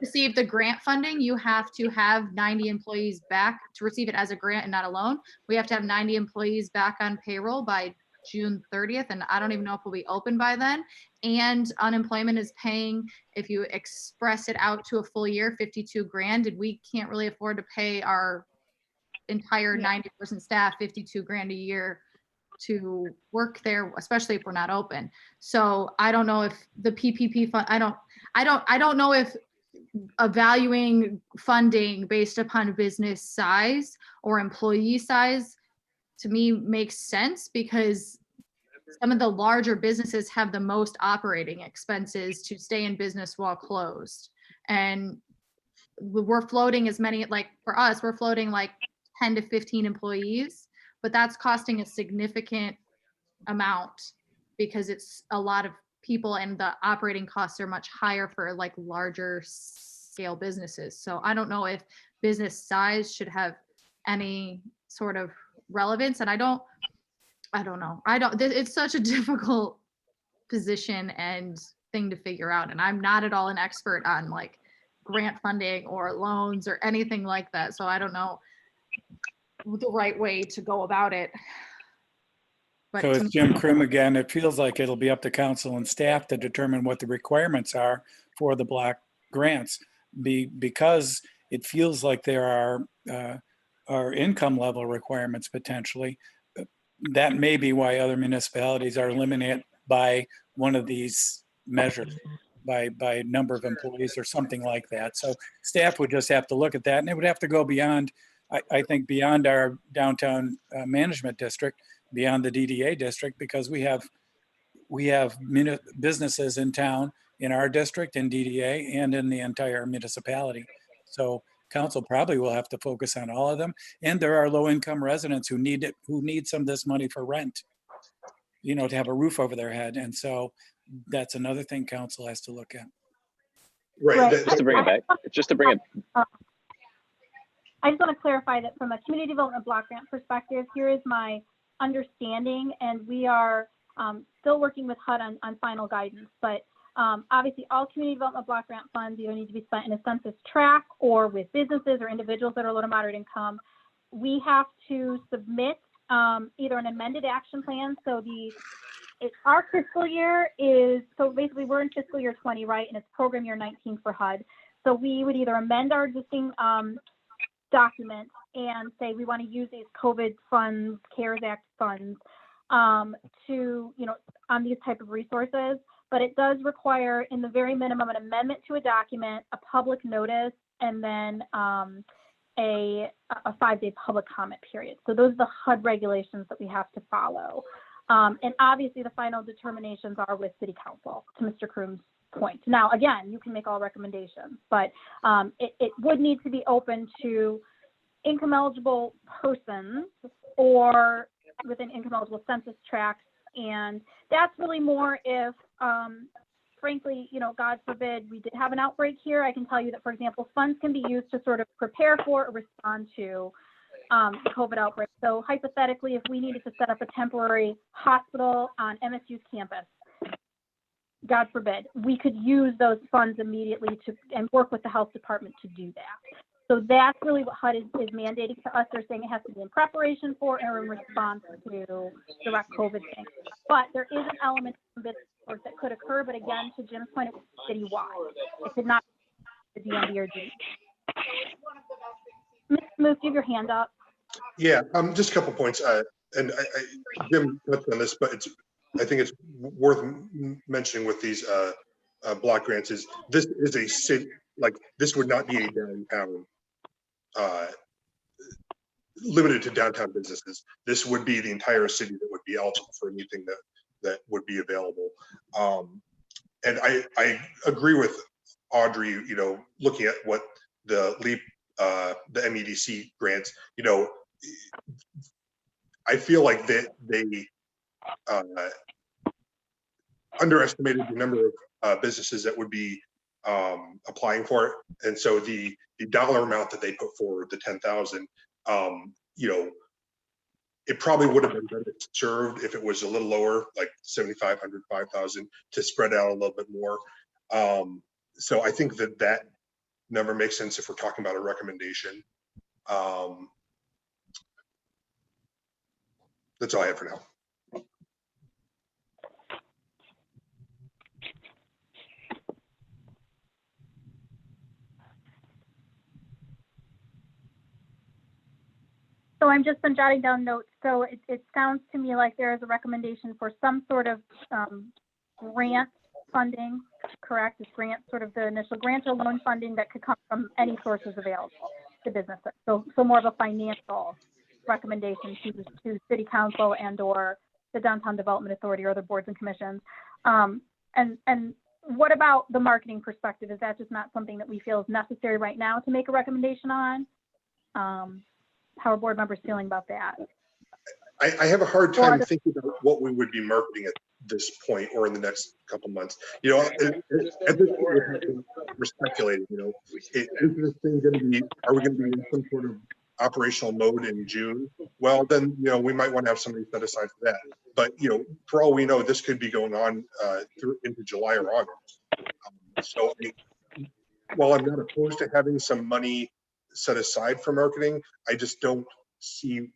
receive the grant funding, you have to have 90 employees back to receive it as a grant and not a loan. We have to have 90 employees back on payroll by June 30th. And I don't even know if we'll be open by then. And unemployment is paying, if you express it out to a full year, 52 grand, and we can't really afford to pay our entire Yeah. 90% staff, 52 grand a year to work there, especially if we're not open. So I don't know if the PPP fund, I don't know if evaluating funding based upon business size or employee size to me makes sense, because some of the larger businesses have the most operating expenses to stay in business while closed. And we're floating as many, like for us, we're floating like 10 to 15 employees, but that's costing a significant amount because it's a lot of people and the operating costs are much higher for like larger scale businesses. So I don't know if business size should have any sort of relevance. And I don't know. It's such a difficult position and thing to figure out. And I'm not at all an expert on like grant funding or loans or anything like that. So I don't know the right way to go about it. But So it's Jim Krim again. It feels like it'll be up to council and staff to determine what the requirements are for the block grants. Because it feels like there are income level requirements potentially. That may be why other municipalities are limited by one of these measures, by number of employees or something like that. So staff would just have to look at that, and it would have to go beyond, I think, beyond our downtown management district, beyond the DDA district, because we have businesses in town, in our district, in DDA, and in the entire municipality. So council probably will have to focus on all of them. And there are low-income residents who need some of this money for rent, to have a roof over their head. And so that's another thing council has to look at. Right. Just to bring it back, I just want to clarify that from a community development block grant perspective, here is my understanding, and we are still working with HUD on final guidance, but obviously all community development block grant funds either need to be spent in a census tract or with businesses or individuals that are low to moderate income. We have to submit either an amended action plan. So our fiscal year so basically we're in fiscal year 20, right? And it's program year 19 for HUD. So we would either amend our existing document and say we want to use these COVID funds, CARES Act funds to, on these type of resources. But it does require, in the very minimum, an amendment to a document, a public notice, and then a 5-day public comment period. So those are the HUD regulations that we have to follow. And obviously the final determinations are with City Council, to Mr. Kroom's point. Now, again, you can make all recommendations, but it would need to be open to income eligible persons or within income eligible census tracts. And that's really more if, frankly, God forbid we did have an outbreak here. I can tell you that, for example, funds can be used to sort of prepare for or respond to the COVID outbreak. So hypothetically, if we needed to set up a temporary hospital on MSU's campus, God forbid, we could use those funds immediately and work with the health department to do that. So that's really what HUD is mandating to us. They're saying it has to be in preparation for or in response to direct COVID things. But there is an element of business that could occur. But again, to Jim's point, it was citywide. It could not be the DMV or D. Ms. Smoot, give your hand up. Yeah, just a couple points. And Jim touched on this, but I think it's worth mentioning with these block grants is this is a city, like this would not be a downtown limited to downtown businesses. This would be the entire city that would be eligible for anything that would be available. And I agree with Audrey, looking at what the LEAP, the MEDC grants, I feel like that they underestimated the number of businesses that would be applying for it. And so the dollar amount that they put forward, the 10,000, it probably would have been better served if it was a little lower, like 7,500, 5,000, to spread out a little bit more. So I think that number makes sense if we're talking about a recommendation. That's all I have for now. I'm just been jotting down notes. So it sounds to me like there is a recommendation for some sort of grant funding, correct? Is grant sort of the initial grant or loan funding that could come from any sources available to businesses? So more of a financial recommendation to city council and or the Downtown Development Authority or other boards and commissions. And what about the marketing perspective? Is that just not something that we feel is necessary right now to make a recommendation on? How are board members feeling about that? I have a hard time thinking about what we would be marketing at this point or in the next couple months. You know, at this point, we're speculating, you know, is this thing going to be, are we going to be in some sort of operational mode in June? Well, then, you know, we might want to have somebody set aside for that. But, you know, for all we know, this could be going on through into July or August. So while I'm not opposed to having some money set aside for marketing, I just don't see,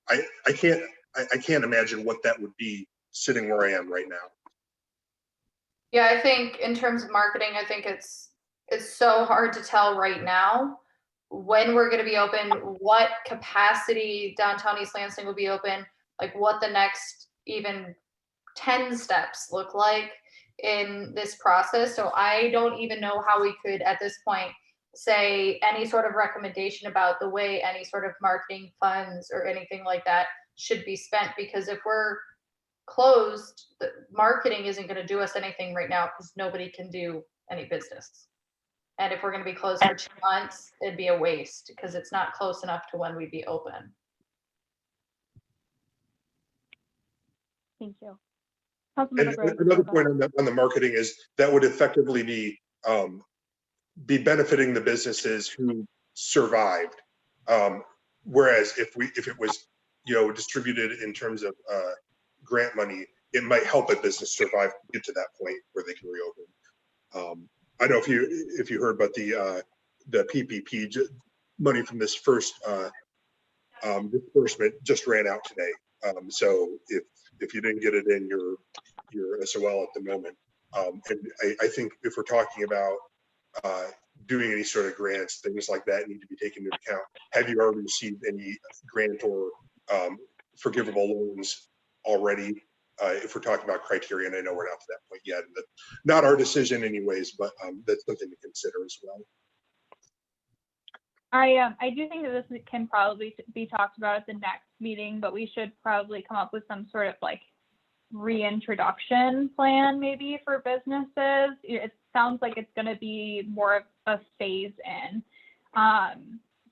I can't imagine what that would be sitting where I am right now. Yeah, I think in terms of marketing, I think it's so hard to tell right now when we're going to be open, what capacity downtown East Lansing will be open, like what the next even 10 steps look like in this process. So I don't even know how we could at this point say any sort of recommendation about the way any sort of marketing funds or anything like that should be spent, because if we're closed, the marketing isn't going to do us anything right now because nobody can do any business. And if we're going to be closed for 2 months, it'd be a waste because it's not close enough to when we'd be open. Thank you. And another point on the marketing is that would effectively be benefiting the businesses who survived. Whereas if it was, you know, distributed in terms of grant money, it might help a business survive, get to that point where they can reopen. I don't know if you heard about the PPP money from this first disbursement just ran out today. So if you didn't get it in, your SOL at the moment. And I think if we're talking about doing any sort of grants, things like that need to be taken into account. Have you already received any grant or forgivable loans already? If we're talking about criteria, and I know we're not to that point yet, but not our decision anyways, but that's something to consider as well. I do think that this can probably be talked about at the next meeting, but we should probably come up with some sort of like reintroduction plan maybe for businesses. It sounds like it's going to be more of a phase in.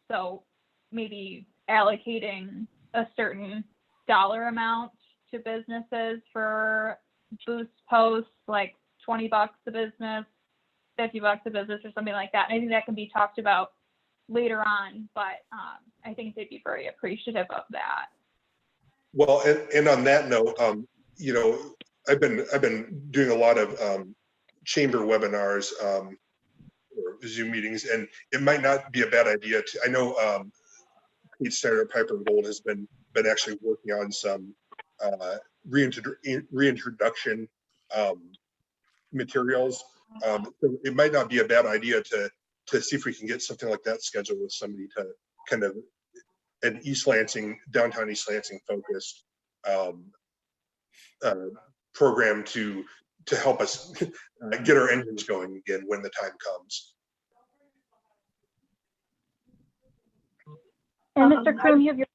So maybe allocating a certain dollar amount to businesses for boost posts, like $20 a business, $50 a business or something like that. And I think that can be talked about later on, but I think they'd be very appreciative of that. Well, and on that note, you know, I've been doing a lot of chamber webinars or Zoom meetings, and it might not be a bad idea to. I know Pete Snyder at Piper and Gold has been actually working on some reintroduction materials. So it might not be a bad idea to see if we can get something like that scheduled with somebody to kind of an East Lansing, downtown East Lansing focused program to help us get our engines going again when the time comes. And Mr. Kroon, you have your.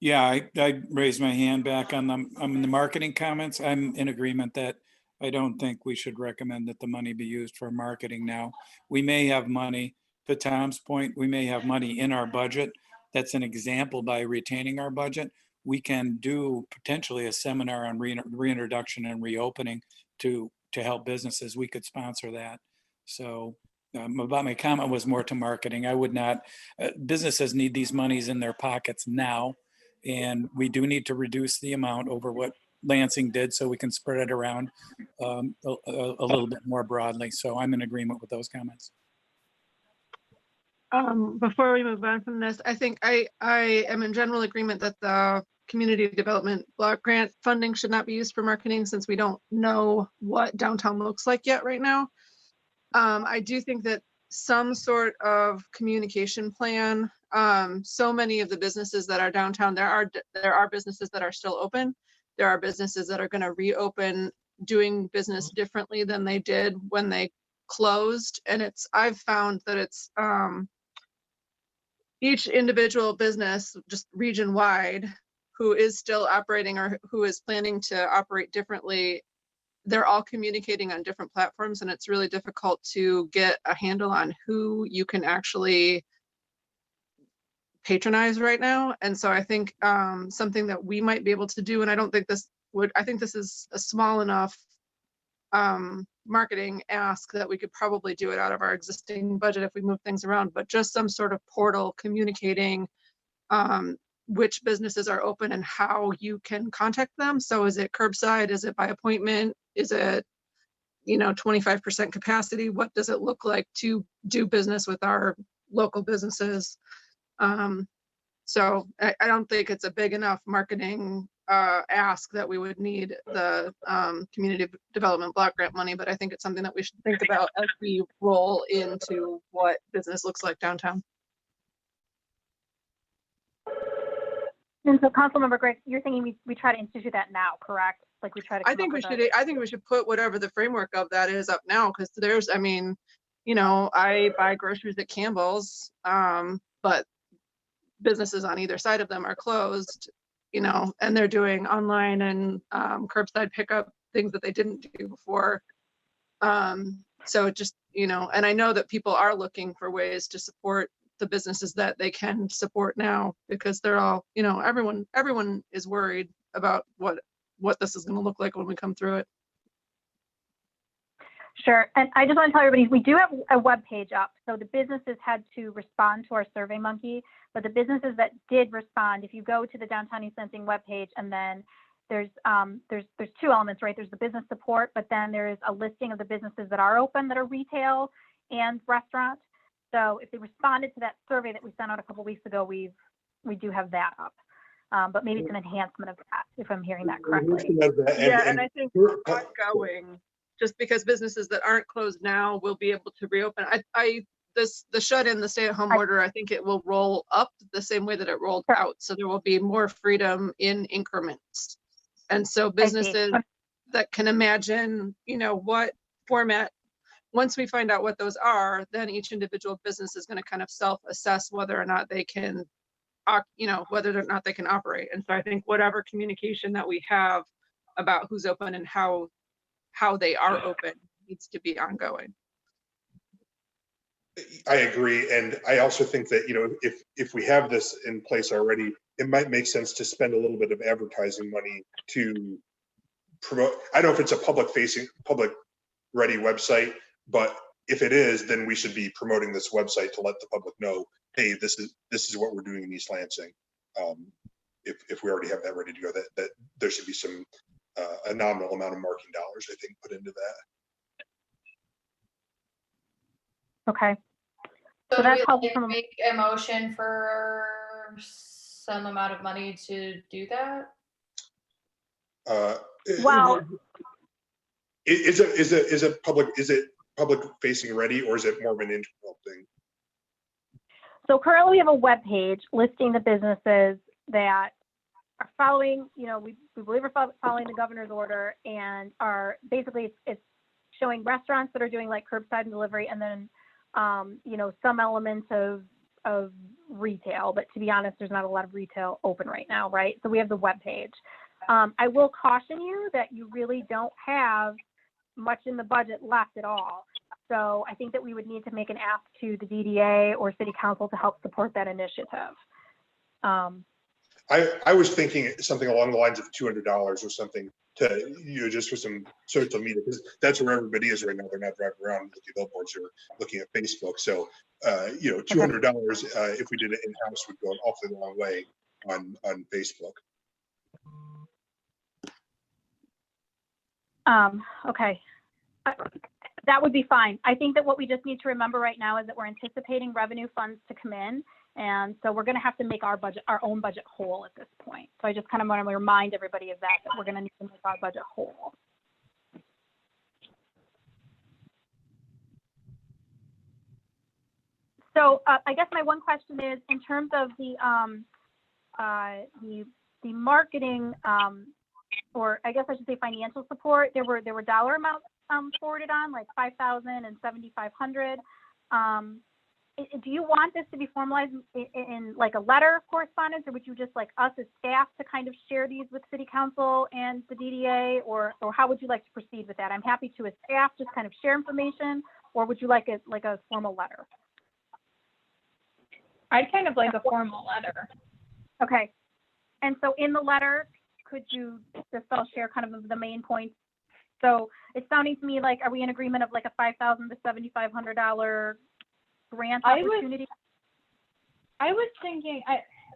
Yeah, I raised my hand back on the marketing comments. I'm in agreement that I don't think we should recommend that the money be used for marketing now. We may have money, to Tom's point, we may have money in our budget. That's an example. By retaining our budget, we can do potentially a seminar on reintroduction and reopening to help businesses. We could sponsor that. So about my comment was more to marketing. I would not, businesses need these monies in their pockets now. And we do need to reduce the amount over what Lansing did so we can spread it around a little bit more broadly. So I'm in agreement with those comments. Before we move on from this, I think I am in general agreement that the community development block grant funding should not be used for marketing since we don't know what downtown looks like yet right now. I do think that some sort of communication plan. So many of the businesses that are downtown, there are businesses that are still open. There are businesses that are going to reopen doing business differently than they did when they closed. And I've found that it's each individual business, just region wide, who is still operating or who is planning to operate differently, they're all communicating on different platforms, and it's really difficult to get a handle on who you can actually patronize right now. And so I think something that we might be able to do, and I don't think I think this is a small enough marketing ask that we could probably do it out of our existing budget if we move things around, but just some sort of portal communicating which businesses are open and how you can contact them. So is it curbside? Is it by appointment? Is it, 25% capacity? What does it look like to do business with our local businesses? So I don't think it's a big enough marketing ask that we would need the community development block grant money, but I think it's something that we should think about as we roll into what business looks like downtown. And so Councilmember Greg, you're thinking we try to institute that now, correct? Like we try to. I think we should put whatever the framework of that is up now, because I buy groceries at Campbell's, but businesses on either side of them are closed, and they're doing online and curbside pickup, things that they didn't do before. So just, and I know that people are looking for ways to support the businesses that they can support now, because they're all, everyone is worried about what this is going to look like when we come through it. Sure. And I just want to tell everybody, we do have a web page up. So the businesses had to respond to our SurveyMonkey, but the businesses that did respond, if you go to the Downtown East Lansing webpage, and then there's two elements, right? There's the business support, but then there is a listing of the businesses that are open, that are retail and restaurant. So if they responded to that survey that we sent out a couple of weeks ago, we do have that up. But maybe it's an enhancement of that, if I'm hearing that correctly. And I think ongoing, just because businesses that aren't closed now will be able to reopen. The shut-in, the stay-at-home order, I think it will roll up the same way that it rolled out. So there will be more freedom in increments. And so businesses that can imagine, what format, once we find out what those are, then each individual business is going to kind of self-assess whether or not they can, whether or not they can operate. And so I think whatever communication that we have about who's open and how they are open needs to be ongoing. I agree. And I also think that, if we have this in place already, it might make sense to spend a little bit of advertising money to promote. I don't know if it's a public ready website, but if it is, then we should be promoting this website to let the public know, hey, this is what we're doing in East Lansing. If we already have that ready to go, that there should be some a nominal amount of marketing dollars, I think, put into that. Okay. So that's do helpful we from make a motion for some amount of money to do that? Well, is it public facing ready, or is it more of an internal thing? so currently we have a web page listing the businesses that are following, we believe we're following the governor's order, and are basically it's showing restaurants that are doing like curbside and delivery, and then some elements of retail, but to be honest, there's not a lot of retail open right now, right? So we have the web page. I will caution you that you really don't have much in the budget left at all. So I think that we would need to make an ask to the DDA or City Council to help support that initiative. I was thinking something along the lines of $200 or something to, just for some social media, because that's where everybody is right now. They're not driving around looking at billboards or looking at Facebook. So, $200, if we did it in-house, would go an awfully long way on Facebook. Okay. That would be fine. I think that what we just need to remember right now is that we're anticipating revenue funds to come in. And so we're going to have to make our own budget whole at this point. So I just kind of want to remind everybody of that we're going to need to make our budget whole. So I guess my one question is, in terms of the marketing, or I guess I should say financial support, there were dollar amounts forwarded on, like 5,000 and 7,500. Do you want this to be formalized in like a letter of correspondence, or would you just like us as staff to kind of share these with City Council and the DDA, or how would you like to proceed with that? I'm happy to, as staff, just kind of share information, or would you like a formal letter? I'd kind of like a formal letter. Okay. And so in the letter, could you just all share kind of the main points? So it's sounding to me like, are we in agreement of like a $5,000 to $7,500 grant opportunity? I was thinking,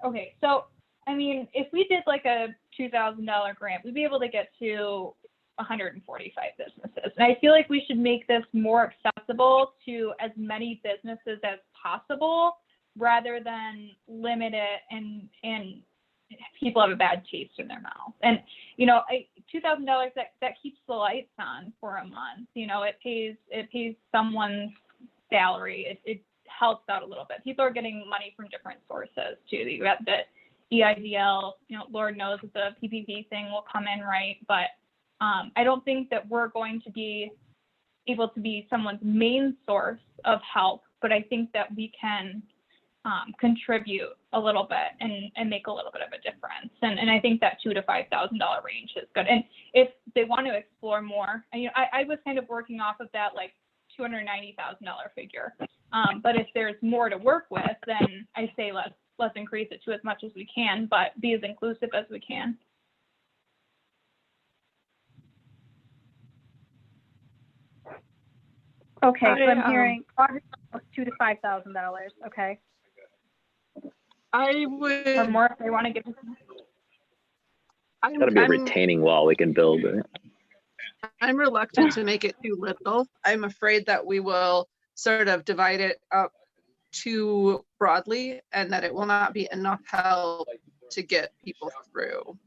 okay, so I mean, if we did like a $2,000 grant, we'd be able to get to 145 businesses. And I feel like we should make this more accessible to as many businesses as possible, rather than limit it and people have a bad taste in their mouth. And, you know, $2,000, that keeps the lights on for a month. You know, it pays someone's salary. It helps out a little bit. People are getting money from different sources too. You got the EIDL, you know, Lord knows that the PPP thing will come in, right? But I don't think that we're going to be able to be someone's main source of help, but I think that we can contribute a little bit and make a little bit of a difference. And I think that $2,000 to $5,000 range is good. And if they want to explore more, and, you know, I was kind of working off of that like $290,000 figure. But if there's more to work with, then I say let's increase it to as much as we can, but be as inclusive as we can. Okay, so I'm hearing $2,000 to $5,000. Okay. I would. Or more if they want to give us. It's got to be a retaining wall we can build. I'm reluctant to make it too little. I'm afraid that we will sort of divide it up too broadly and that it will not be enough help to get people through.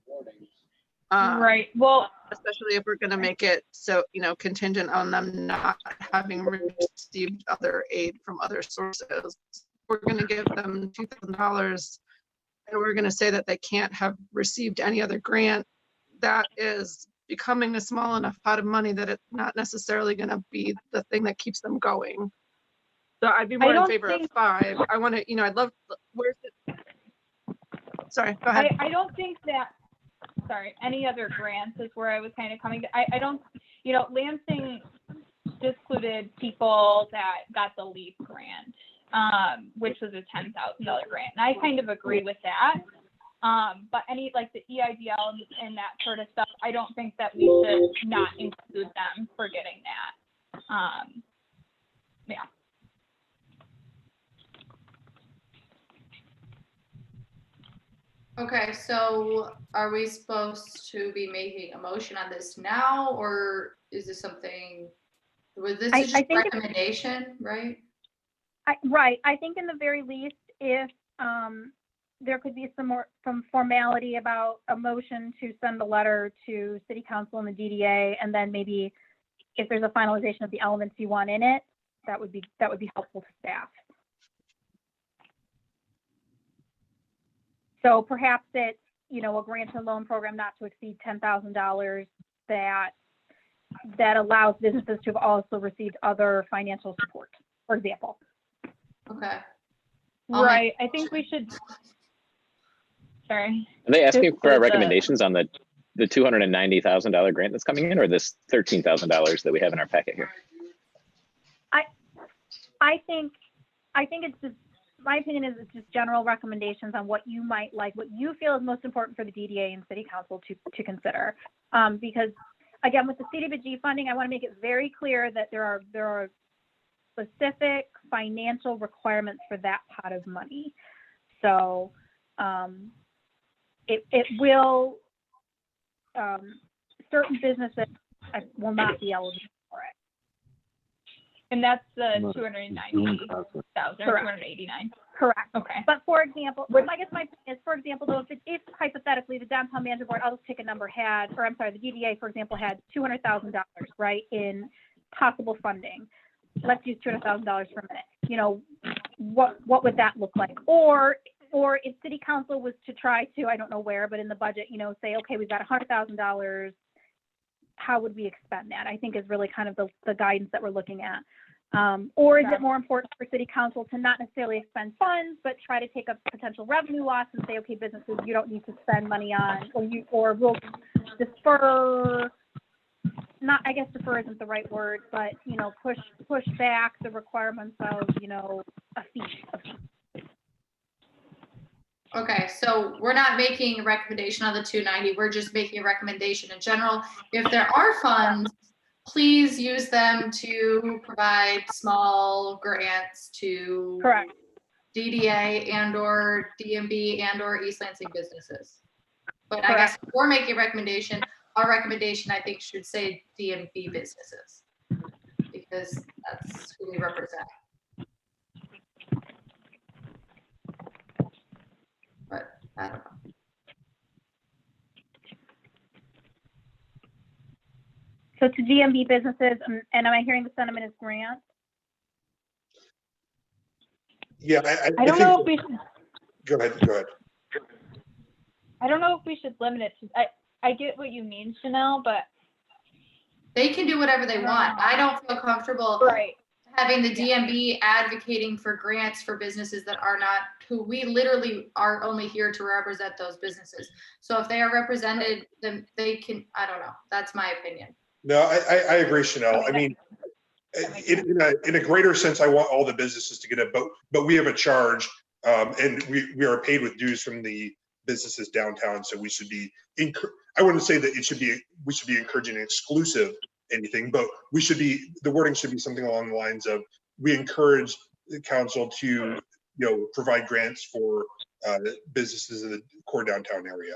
Right. Well, especially if we're going to make it so, you know, contingent on them not having received other aid from other sources. We're going to give them $2,000 and we're going to say that they can't have received any other grant. That is becoming a small enough pot of money that it's not necessarily going to be the thing that keeps them going. So I'd be more in favor of 5. I want to, you know, I'd love, where's it? Sorry, go ahead. I don't think that, sorry, any other grants is where I was kind of coming to. I don't, you know, Lansing excluded people that got the LEAP grant, which was a $10,000 grant. And I kind of agree with that. But any like the EIDL and that sort of stuff, I don't think that we should not include them for getting that. Yeah. Okay, so are we supposed to be making a motion on this now, or is this something, was this just recommendation, right? Right. I think in the very least, if there could be some formality about a motion to send a letter to City Council and the DDA, and then maybe if there's a finalization of the elements you want in it, that would be helpful to staff. So perhaps it's, you know, a grant and loan program not to exceed $10,000 that allows businesses to have also received other financial support, for example. Okay. Right. I think we should. Sorry. Are they asking for our recommendations on the $290,000 grant that's coming in, or this $13,000 that we have in our packet here? I think it's just, my opinion is it's just general recommendations on what you might like, what you feel is most important for the DDA and City Council to consider. Because again, with the CDBG funding, I want to make it very clear that there are specific financial requirements for that pot of money. So it will, certain businesses will not be eligible for it. And that's the 290,000 or 289. Correct. Okay. But for example, I guess my point is, for example, though, if hypothetically the downtown management board, I'll just pick a number, the DDA, for example, had $200,000, right, in possible funding. Let's use $200,000 for a minute. You know, what would that look like? Or if city council was to try to, I don't know where, but in the budget, you know, say, okay, we've got $100,000, how would we expend that? I think is really kind of the guidance that we're looking at. Or is it more important for city council to not necessarily expend funds, but try to take a potential revenue loss and say, okay, businesses, you don't need to spend money on, or we'll defer, not, I guess defer isn't the right word, but, you know, push back the requirements of, you know, a fee. Okay, so we're not making a recommendation on the 290. We're just making a recommendation in general. If there are funds, please use them to provide small grants to Correct. DDA and/or DMB and/or East Lansing businesses. But I Correct. guess if we're making a recommendation, our recommendation, I think, should say DMB businesses, because that's who we represent. But I don't know. So to DMB businesses, and am I hearing the sentiment is grants? Yeah, I don't know if we should, Go ahead. I don't know if we should limit it to, I get what you mean, Chanel, but. They can do whatever they want. I don't feel comfortable Right. having the DMB advocating for grants for businesses that are not, who we literally are only here to represent those businesses. So if they are represented, then they can, I don't know. That's my opinion. No, I agree, Chanel. I mean, in a greater sense, I want all the businesses to get it, but we have a charge, and we are paid with dues from the businesses downtown. So we should be, I wouldn't say that we should be encouraging exclusive anything, but the wording should be something along the lines of, we encourage the council to, you know, provide grants for businesses in the core downtown area.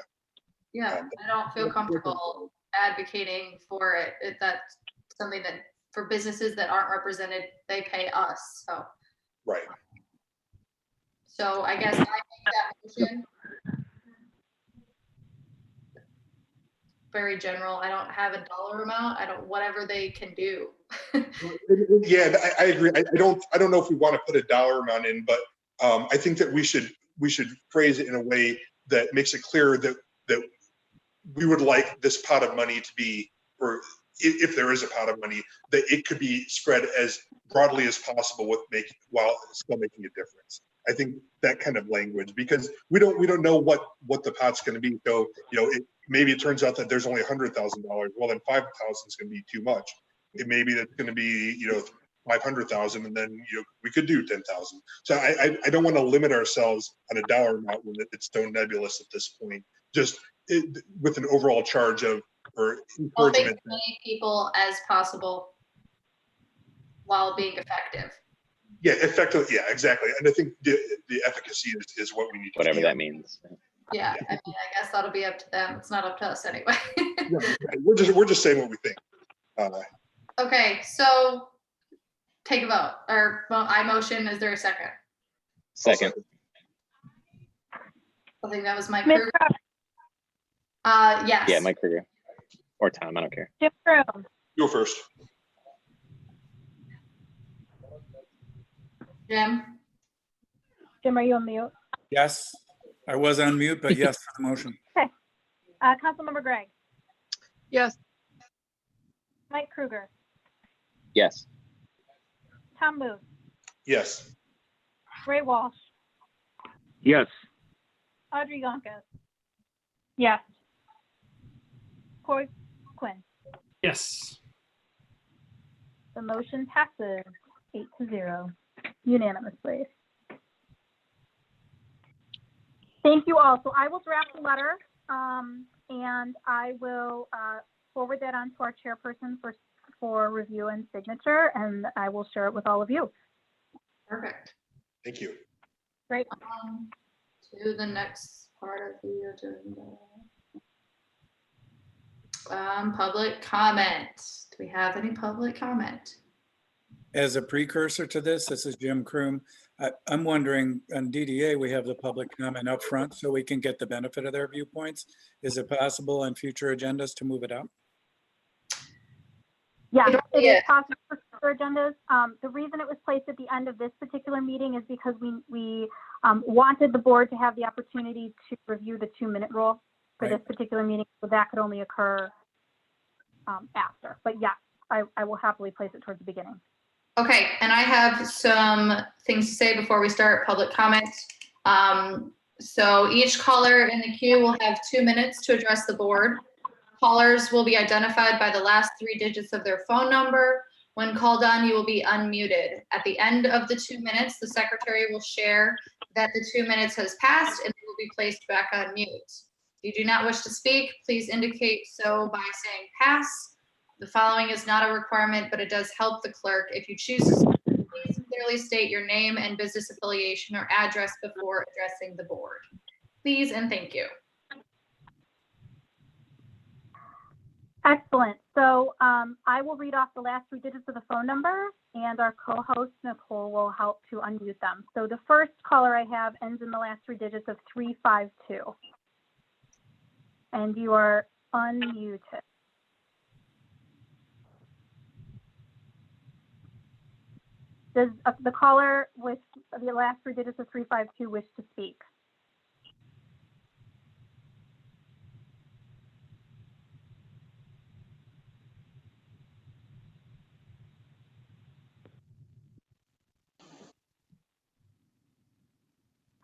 Yeah, I don't feel comfortable advocating for it. That's something that for businesses that aren't represented, they pay us. So Right. So I guess I make that motion. Very general. I don't have a dollar amount. Whatever they can do. Yeah, I agree. I don't know if we want to put a dollar amount in, but I think that we should phrase it in a way that makes it clear that we would like this pot of money to be, or if there is a pot of money, that it could be spread as broadly as possible while still making a difference. I think that kind of language, because we don't know what the pot's going to be. So, you know, maybe it turns out that there's only $100,000. Well, then 5,000 is going to be too much. It maybe that's going to be, you know, 500,000, and then, you know, we could do 10,000. So I don't want to limit ourselves on a dollar amount when it's so nebulous at this point. Just with an overall charge of, or Helping encouragement. as many people as possible while being effective. Yeah, effective. Yeah, exactly. And I think the efficacy is what we need to Whatever see. that means. Yeah, I mean, I guess that'll be up to them. It's not up to us anyway. Yeah, we're just saying what we think. Okay, so take a vote. Or I motion. Is there a second? Second. I think that was Mike Ms. Kruger. Crouch, Yes. Yeah, Mike Kruger. Or Tom, I don't care. Jim Groom, Go first. Jim. Jim, are you on mute? Yes, I was on mute, but yes, for the motion. Councilmember Gregg, Yes. Mike Kruger, Yes. Tom Booth, Yes. Ray Walsh, Yes. Audrey Yonkis, Yes. Corey Quinn. Yes. The motion passes 8-0 unanimously. Thank you all. So I will draft a letter, and I will forward that on to our chairperson for review and signature, and I will share it with all of you. Perfect. Thank you. Great. To the next part of the agenda. Public comment. Do we have any public comment? As a precursor to this is Jim Kroom. I'm wondering, on DDA, we have the public comment up front so we can get the benefit of their viewpoints. Is it possible on future agendas to move it up? Yeah, it is possible for sure. for agendas. The reason it was placed at the end of this particular meeting is because we wanted the board to have the opportunity to review the 2-minute rule for this particular meeting, so that could only occur after. But yes, I will happily place it towards the beginning. Okay, and I have some things to say before we start public comments. So each caller in the queue will have 2 minutes to address the board. Callers will be identified by the last 3 digits of their phone number. When called on, you will be unmuted. At the end of the 2 minutes, the secretary will share that the 2 minutes has passed and will be placed back on mute. If you do not wish to speak, please indicate so by saying pass. The following is not a requirement, but it does help the clerk. If you choose to speak, please clearly state your name and business affiliation or address before addressing the board. Please and thank you. Excellent. So I will read off the last 3 digits of the phone number, and our co-host Nicole will help to unmute them. So the first caller I have ends in the last 3 digits of 352. And you are unmuted. Does the caller with the last 3 digits of 352 wish to speak?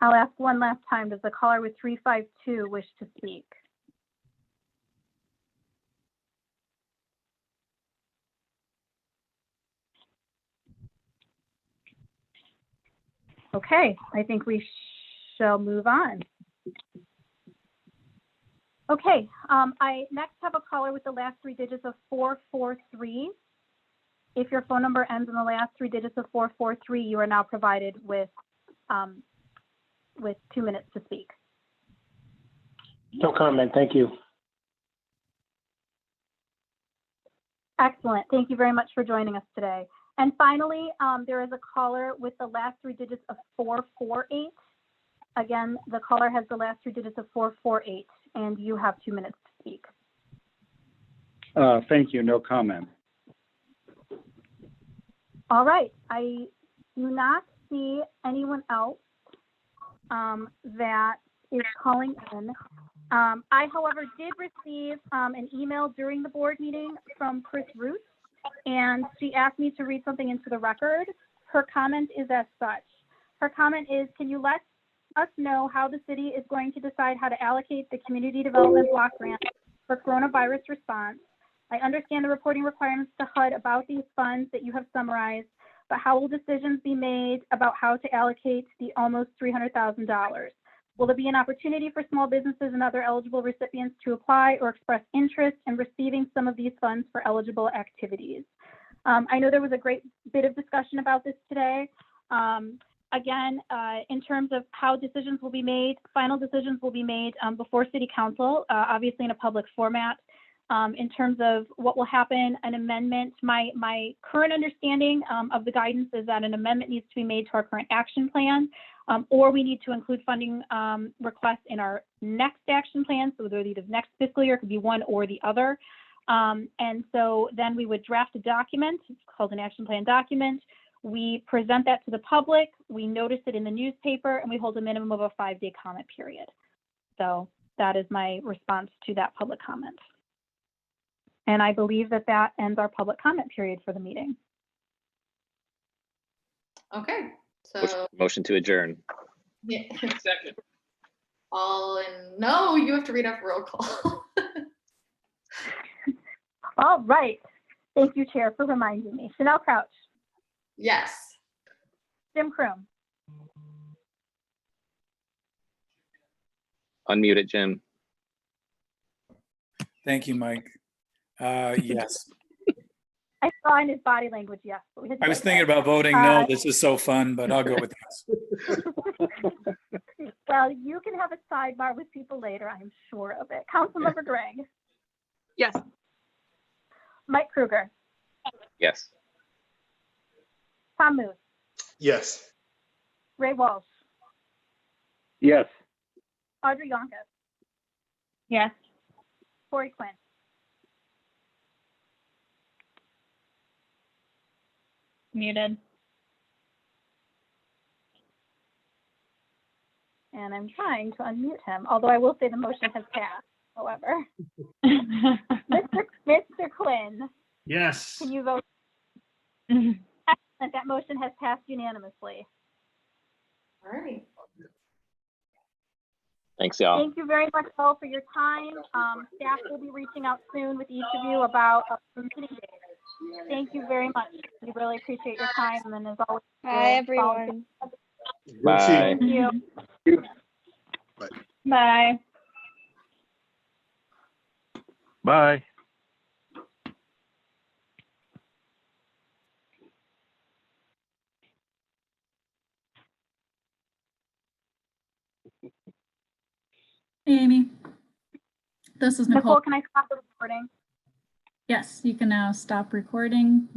I'll ask one last time. Does the caller with 352 wish to speak? Okay, I think we shall move on. Okay, I next have a caller with the last 3 digits of 443. If your phone number ends in the last 3 digits of 443, you are now provided with 2 minutes to speak. No comment, thank you. Excellent, thank you very much for joining us today. And finally, there is a caller with the last 3 digits of 448. Again, the caller has the last 3 digits of 448, and you have 2 minutes to speak. Thank you, no comment. All right, I do not see anyone else that is calling in. I, however, did receive an email during the board meeting from Chris Root, and she asked me to read something into the record. Her comment is as such. Her comment is, can you let us know how the city is going to decide how to allocate the community development block grant for coronavirus response? I understand the reporting requirements to HUD about these funds that you have summarized, but how will decisions be made about how to allocate the almost $300,000? Will there be an opportunity for small businesses and other eligible recipients to apply or express interest in receiving some of these funds for eligible activities? I know there was a great bit of discussion about this today. Again, in terms of how decisions will be made, final decisions will be made before City Council, obviously in a public format. In terms of what will happen, an amendment, my current understanding of the guidance is that an amendment needs to be made to our current action plan, or we need to include funding requests in our next action plan. So they're either next fiscal year, it could be one or the other. And so then we would draft a document, it's called an action plan document. We present that to the public, we notice it in the newspaper, and we hold a minimum of a 5-day comment period. So that is my response to that public comment. And I believe that that ends our public comment period for the meeting. Okay, so. Motion to adjourn. Yeah. Second. All in, no, you have to read off roll call. All right. Thank you, Chair, for reminding me. Chanel Crouch. Yes. Jim Kroom. Unmute it, Jim. Thank you, Mike. Yes. I saw in his body language, yes. But we had to I was wait thinking that. about voting no. This is so fun, but I'll go with yes. Well, you can have a sidebar with people later, I'm sure of it. Councilmember Gregg. Yes. Mike Kruger. Yes. Tom Moose. Yes. Ray Walsh. Yes. Audrey Yonkis. Yes. Corey Quinn. muted. And I'm trying to unmute him, although I will say the motion has passed, however. Mr. Quinn, Yes. can you vote? Excellent. That motion has passed unanimously. All right. Thanks, y'all. Thank you very much all for your time. Staff will be reaching out soon with each of you about meeting dates. Thank you very much. We really appreciate your time. And then as always, Bye, everyone. Bye. Thank you. Bye. Bye. Hey, Amy. This is Nicole. Nicole, can I stop the recording? Yes, you can now stop recording.